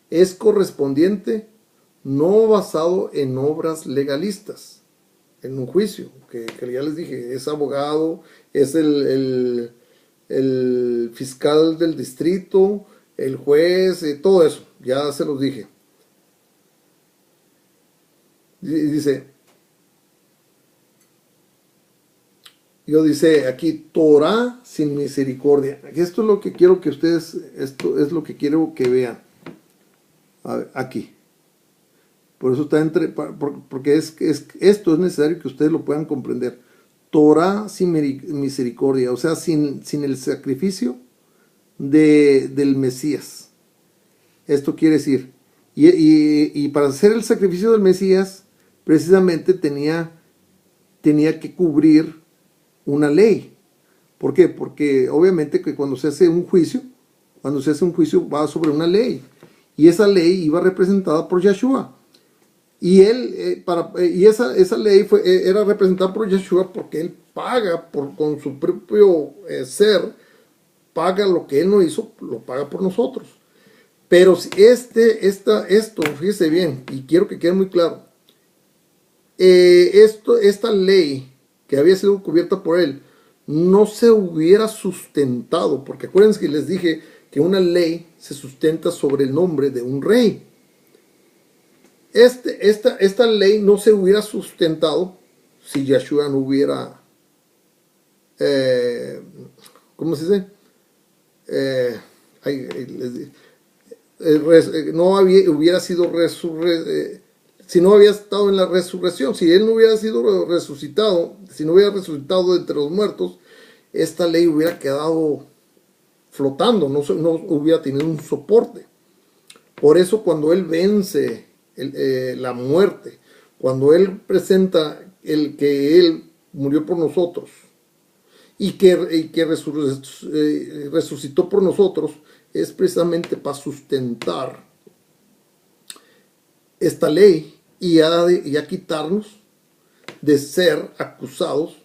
es correspondiente, no basado en obras legalistas, en un juicio, que ya les dije, es abogado, es el fiscal del distrito, el juez, todo eso, ya se los dije. Dice aquí, Torah sin misericordia. Esto es lo que quiero que ustedes, esto es lo que quiero que vean. A ver, aquí. Por eso está porque esto es necesario que ustedes lo puedan comprender. Torah sin misericordia, o sea, sin el sacrificio del Mesías. Esto quiere decir, y para hacer el sacrificio del Mesías, precisamente tenía que cubrir una ley. ¿Por qué? Porque obviamente que cuando se hace un juicio va sobre una ley, y esa ley iba representada por Yeshua. Y esa ley era representada por Yeshua, porque él paga con su propio ser, paga lo que él no hizo, lo paga por nosotros. Pero si esto, fíjese bien, y quiero que quede muy claro, esta ley que había sido cubierta por él, no se hubiera sustentado, porque acuérdense que les dije que una ley se sustenta sobre el nombre de un rey. Esta ley no se hubiera sustentado si Yeshua no hubiera, ¿cómo se dice? No hubiera sido si no había estado en la resurrección, si él no hubiera sido resucitado, si no hubiera resucitado de entre los muertos, esta ley hubiera quedado flotando, no hubiera tenido un soporte. Por eso cuando él vence la muerte, cuando él presenta el que él murió por nosotros y que resucitó por nosotros, es precisamente para sustentar esta ley y a quitarnos de ser acusados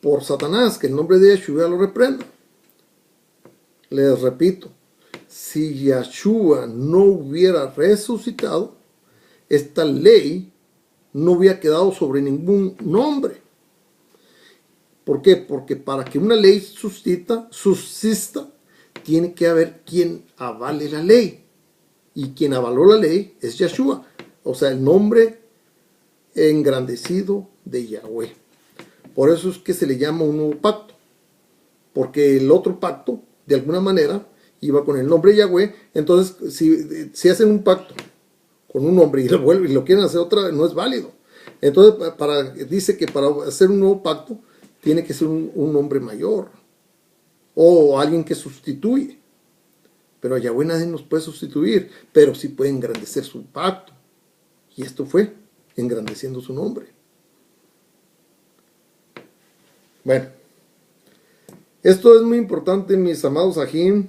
por Satanás, que el nombre de Yeshua lo reprenda. Les repito, si Yeshua no hubiera resucitado, esta ley no hubiera quedado sobre ningún nombre. ¿Por qué? Porque para que una ley subsista, tiene que haber quien avale la ley. Y quien avaló la ley es Yeshua. O sea, el nombre engrandecido de Yahweh. Por eso es que se le llama un nuevo pacto. Porque el otro pacto, de alguna manera, iba con el nombre de Yahweh. Entonces, si hacen un pacto con un nombre y lo vuelven y lo quieren hacer otra vez, no es válido. Entonces, dice que para hacer un nuevo pacto, tiene que ser un hombre mayor. O alguien que sustituye. Pero a Yahweh nadie nos puede sustituir. Pero sí puede engrandecer su pacto. Y esto fue engrandeciendo su nombre. Bueno. Esto es muy importante, mis amados Ajim.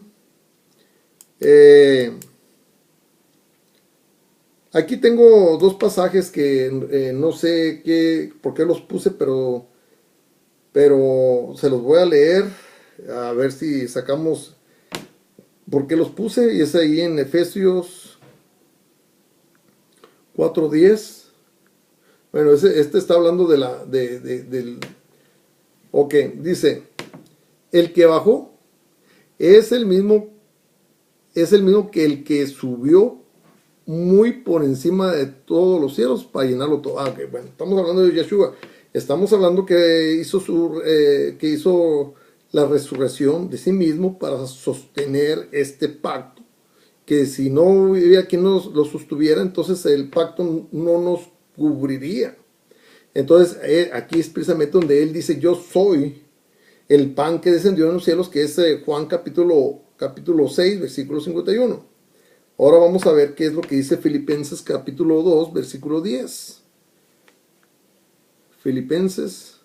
Aquí tengo dos pasajes que no sé por qué los puse, pero se los voy a leer. A ver si sacamos por qué los puse. Y es ahí en Efesios 4:10. Bueno, este está hablando del... Ok, dice... El que bajó es el mismo que el que subió muy por encima de todos los cielos para llenarlo todo. Okay, bueno, estamos hablando de Yeshua. Estamos hablando que hizo la resurrección de sí mismo para sostener este pacto. Que si no hubiera quien lo sostuviera, entonces el pacto no nos cubriría. Entonces aquí es precisamente donde él dice: yo soy el pan que descendió en los cielos, que es Juan capítulo 6, versículo 51. Ahora vamos a ver qué es lo que dice Filipenses capítulo 2, versículo 10. Filipenses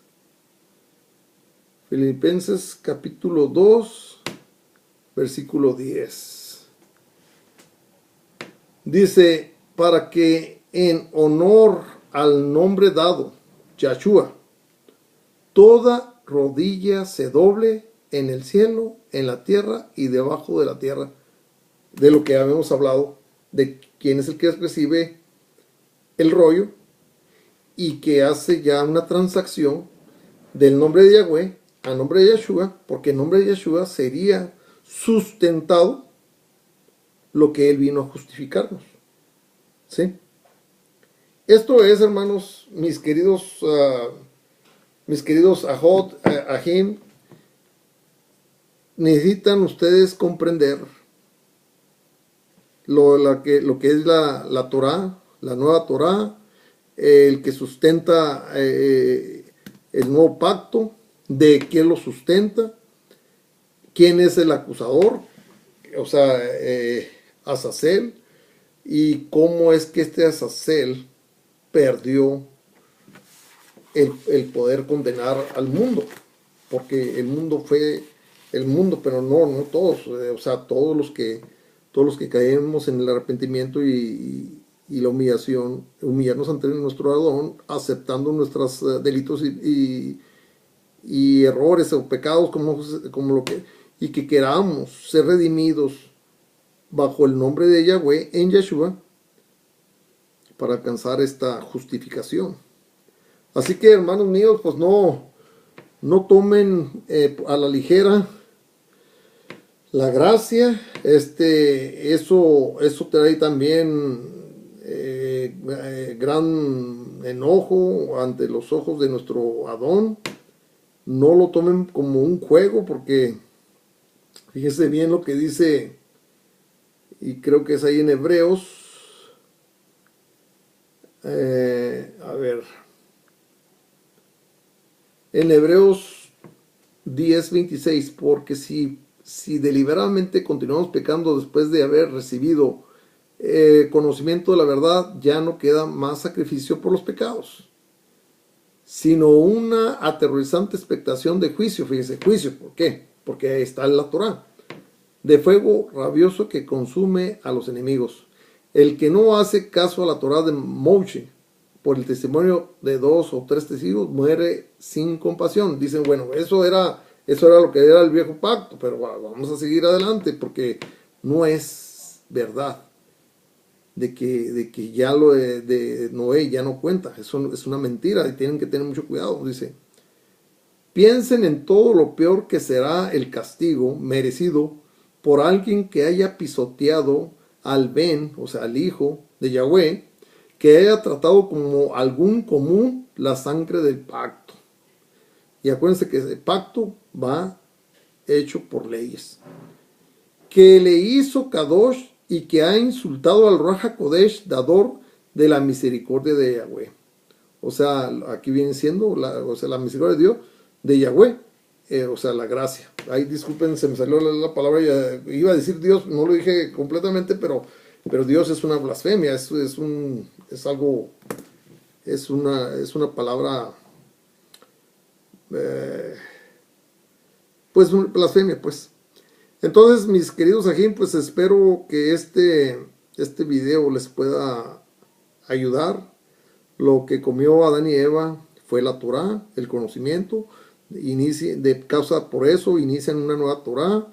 capítulo 2, versículo 10. Dice: para que en honor al nombre dado, Yahshua, toda rodilla se doble en el cielo, en la tierra y debajo de la tierra. De lo que habíamos hablado, de quién es el que recibe el rollo y que hace ya una transacción del nombre de Yahweh a nombre de Yeshua, porque en nombre de Yeshua sería sustentado lo que él vino a justificarnos. ¿Sí? Esto es, hermanos, mis queridos Ajim, necesitan ustedes comprender lo que es la Torah, la nueva Torah, el que sustenta el nuevo pacto, de quién lo sustenta, quién es el acusador, o sea, Azazel, y cómo es que este Azazel perdió el poder condenar al mundo, porque el mundo fue el mundo, pero no todos, o sea, todos los que caemos en el arrepentimiento y la humillarnos ante nuestro Adón, aceptando nuestros delitos y errores o pecados y que queramos ser redimidos bajo el nombre de Yahweh en Yeshua para alcanzar esta justificación. Así que, hermanos míos, pues no tomen a la ligera la gracia. Eso trae también gran enojo ante los ojos de nuestro Adón. No lo tomen como un juego, porque fíjese bien lo que dice, y creo que es ahí en Hebreos. A ver, en Hebreos 10:26, porque si deliberadamente continuamos pecando después de haber recibido conocimiento de la verdad, ya no queda más sacrificio por los pecados, sino una aterrorizante expectación de juicio. Fíjese, juicio, ¿por qué? Porque ahí está la Torah, de fuego rabioso que consume a los enemigos. El que no hace caso a la Torah de Moshe, por el testimonio de 2 o 3 testigos, muere sin compasión. Dicen, bueno, eso era lo que era el viejo pacto, pero vamos a seguir adelante, porque no es verdad de que ya lo de Noé ya no cuenta. Eso es una mentira y tienen que tener mucho cuidado. Dice: piensen en todo lo peor que será el castigo merecido por alguien que haya pisoteado al Ben, o sea, al hijo de Yahweh, que haya tratado como algún común la sangre del pacto. Y acuérdense que el pacto va hecho por leyes. Que le hizo Kadosh y que ha insultado al Ruach HaKodesh, dador de la misericordia de Yahweh. O sea, aquí viene siendo la misericordia de Dios, de Yahweh, o sea, la gracia. Ahí disculpen, se me salió la palabra, iba a decir Dios, no lo dije completamente, pero Dios es una blasfemia, es una palabra, pues blasfemia, pues. Entonces, mis queridos ajín, pues espero que este video les pueda ayudar. Lo que comió Adán y Eva fue la Torah, el conocimiento. De causa por eso inician una nueva Torah.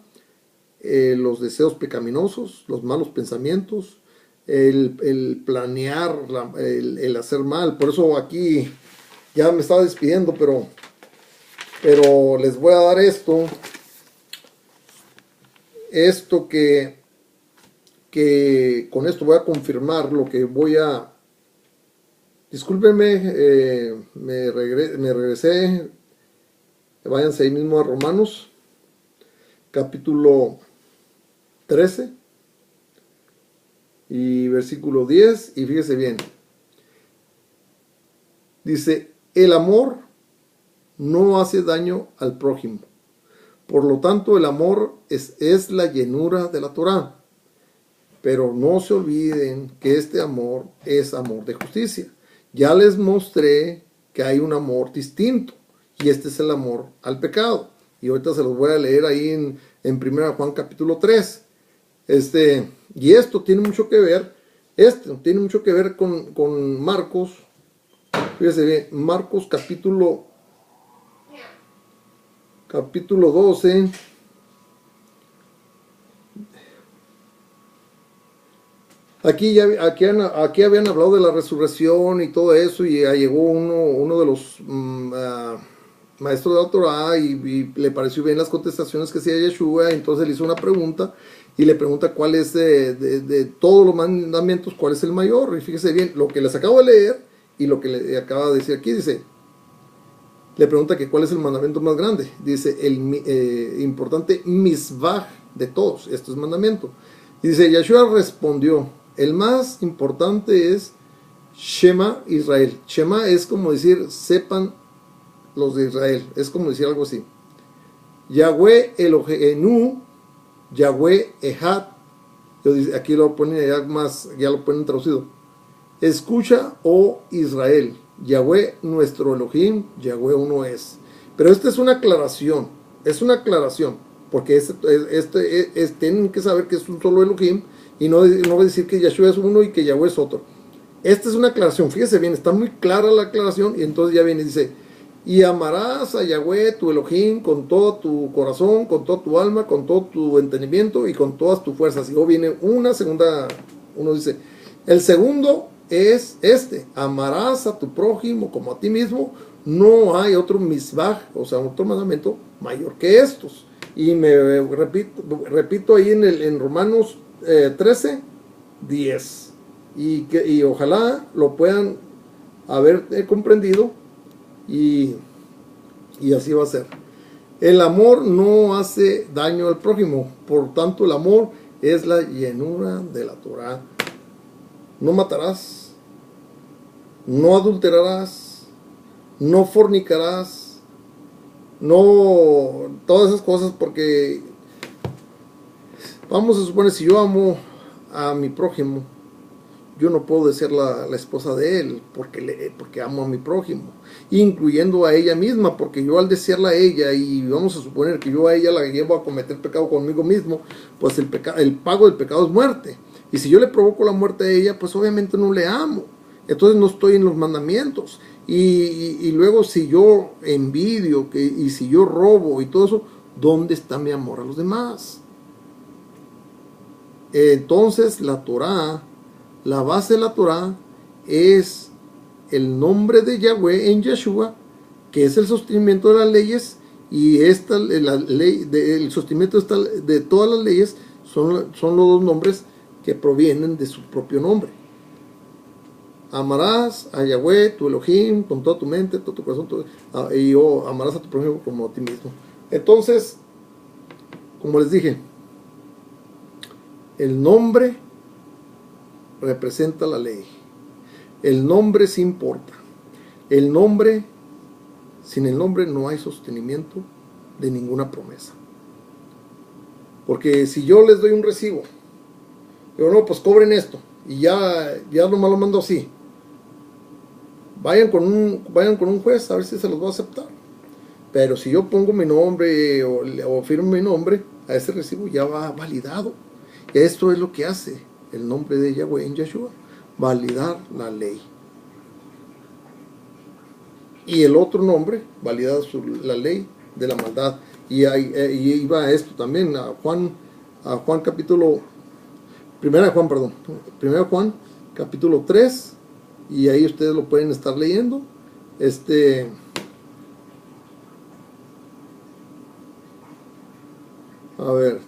Los deseos pecaminosos, los malos pensamientos, el planear, el hacer mal. Por eso aquí ya me estaba despidiendo, pero les voy a dar esto que con esto voy a confirmar lo que voy a... Discúlpenme, me regresé. Váyanse ahí mismo a Romanos, capítulo 13 y versículo 10, y fíjese bien. Dice, el amor no hace daño al prójimo. Por lo tanto, el amor es la llenura de la Torah. Pero no se olviden que este amor es amor de justicia. Ya les mostré que hay un amor distinto, y este es el amor al pecado. Y ahorita se los voy a leer ahí en 1 Juan capítulo 3. Y esto tiene mucho que ver, con Marcos. Fíjense bien, Marcos capítulo 12. Aquí habían hablado de la resurrección y todo eso, y llegó uno de los maestros de la Torah y le pareció bien las contestaciones que hacía Yeshua. Entonces le hizo una pregunta y le pregunta cuál es de todos los mandamientos, cuál es el mayor. Y fíjese bien, lo que les acabo de leer y lo que le acaba de decir aquí, le pregunta que cuál es el mandamiento más grande. Dice, el importante misbah de todos, esto es mandamiento. Y dice, Yeshua respondió, el más importante es Shema Israel. Shema es como decir, sepan los de Israel. Es como decir algo así. Yahweh Elohenu, Yahweh Ehad. Aquí lo ponen ya lo ponen traducido. Escucha, oh Israel, Yahweh nuestro Elohim, Yahweh uno es. Pero esta es una aclaración. Porque tienen que saber que es un solo Elohim, y no va a decir que Yeshua es uno y que Yahweh es otro. Esta es una aclaración, fíjese bien, está muy clara la aclaración. Y entonces ya viene y dice, y amarás a Yahweh tu Elohim con todo tu corazón, con toda tu alma, con todo tu entendimiento y con todas tus fuerzas. Y luego viene uno dice, el segundo es amarás a tu prójimo como a ti mismo. No hay otro misbah, o sea, otro mandamiento mayor que estos. Y me repito ahí en Romanos 13, 10. Y ojalá lo puedan haber comprendido, y así va a ser. El amor no hace daño al prójimo, por tanto el amor es la llenura de la Torah. No matarás, no adulterarás, no fornicarás, no todas esas cosas, porque vamos a suponer, si yo amo a mi prójimo, yo no puedo ser la esposa de él porque amo a mi prójimo, incluyendo a ella misma, porque yo al desearla a ella, y vamos a suponer que yo a ella la llevo a cometer pecado conmigo mismo, pues el pago del pecado es muerte. Y si yo le provoco la muerte a ella, pues obviamente no le amo. Entonces no estoy en los mandamientos. Y luego, si yo envidio y si yo robo y todo eso, ¿dónde está mi amor a los demás? Entonces la Torah, la base de la Torah es el nombre de Yahweh en Yeshua, que es el sostenimiento de las leyes, Y la ley, el sostenimiento de todas las leyes son los dos nombres que provienen de su propio nombre. Amarás a Yahweh, tu Elohim, con toda tu mente, todo tu corazón, y amarás a tu prójimo como a ti mismo. Entonces, como les dije, el nombre representa la ley. El nombre sí importa. El nombre, sin el nombre no hay sostenimiento de ninguna promesa. Porque si yo les doy un recibo, digo, no, pues cobren esto, y ya nomás lo mando así. Vayan con un juez a ver si se los va a aceptar. Pero si yo pongo mi nombre o firmo mi nombre, a ese recibo ya va validado. Esto es lo que hace el nombre de Yahweh en Yeshua, validar la ley. Y el otro nombre, validar la ley de la maldad. Y iba esto también a Juan capítulo, primera Juan capítulo 3, y ahí ustedes lo pueden estar leyendo. A ver,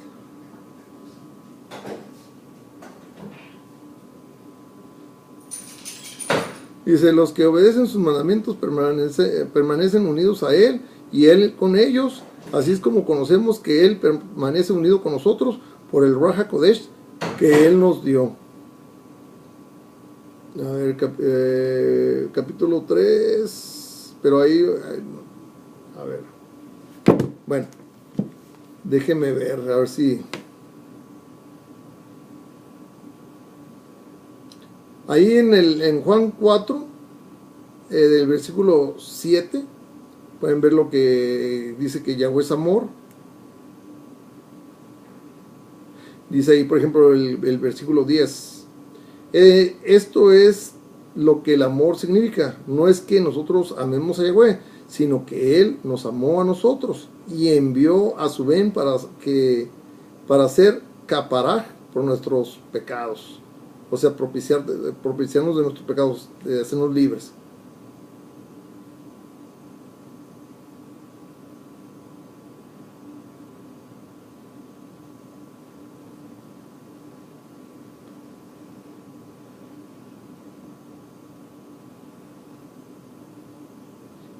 dice, los que obedecen sus mandamientos permanecen unidos a Él y Él con ellos. Así es como conocemos que Él permanece unido con nosotros por el Ruach HaKodesh que Él nos dio. A ver, capítulo 3, pero ahí, a ver, bueno, déjeme ver, a ver si... Ahí en Juan 4, del versículo 7, pueden ver lo que dice que Yahweh es amor. Dice ahí, por ejemplo, el versículo 10. Esto es lo que el amor significa. No es que nosotros amemos a Yahweh, sino que Él nos amó a nosotros y envió a su Ben para hacer caparaj por nuestros pecados. O sea, propiciarnos de nuestros pecados, de hacernos libres.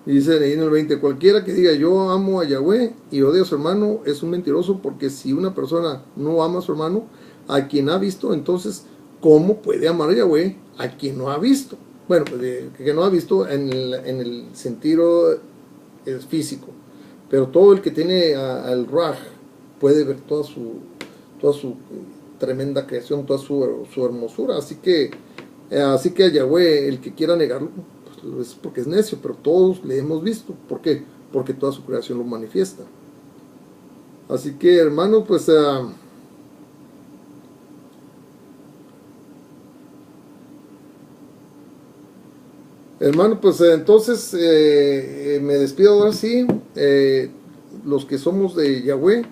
Y dice ahí en el 20, cualquiera que diga yo amo a Yahweh y odio a su hermano es un mentiroso, porque si una persona no ama a su hermano, a quien ha visto, entonces, ¿cómo puede amar a Yahweh a quien no ha visto? Bueno, pues que no ha visto en el sentido físico, pero todo el que tiene al Ruach puede ver toda su tremenda creación, toda su hermosura. Así que a Yahweh, el que quiera negarlo, es porque es necio, pero todos le hemos visto. ¿Por qué? Porque toda su creación lo manifiesta. Así que, hermanos, pues entonces me despido ahora sí. Los que somos de Yahweh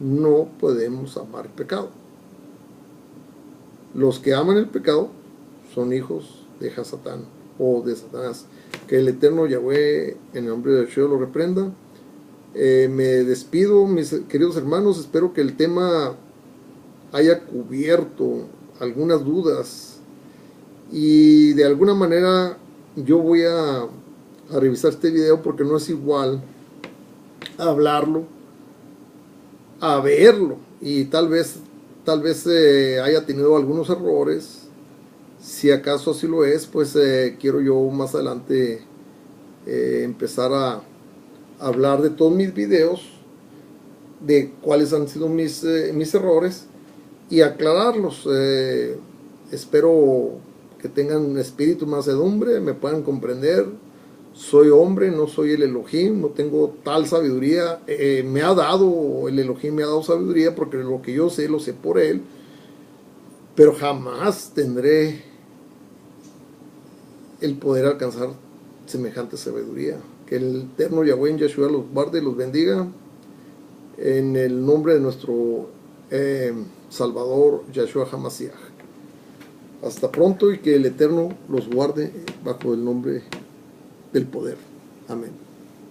no podemos amar el pecado. Los que aman el pecado son hijos de Hasatán o de Satanás. Que el eterno Yahweh en el nombre de Yeshua lo reprenda. Me despido, mis queridos hermanos. Espero que el tema haya cubierto algunas dudas y de alguna manera yo voy a revisar este video, porque no es igual hablarlo a verlo, y tal vez haya tenido algunos errores. Si acaso así lo es, pues quiero yo más adelante empezar a hablar de todos mis videos, de cuáles han sido mis errores y aclararlos. Espero que tengan espíritu mansedumbre, me puedan comprender. Soy hombre, no soy el Elohim, no tengo tal sabiduría. El Elohim me ha dado sabiduría, porque lo que yo sé, lo sé por él, pero jamás tendré el poder alcanzar semejante sabiduría. Que el eterno Yahweh en Yeshua los guarde y los bendiga, en el nombre de nuestro Salvador Yeshua HaMashiach. Hasta pronto, y que el Eterno los guarde bajo el nombre del poder. Amén.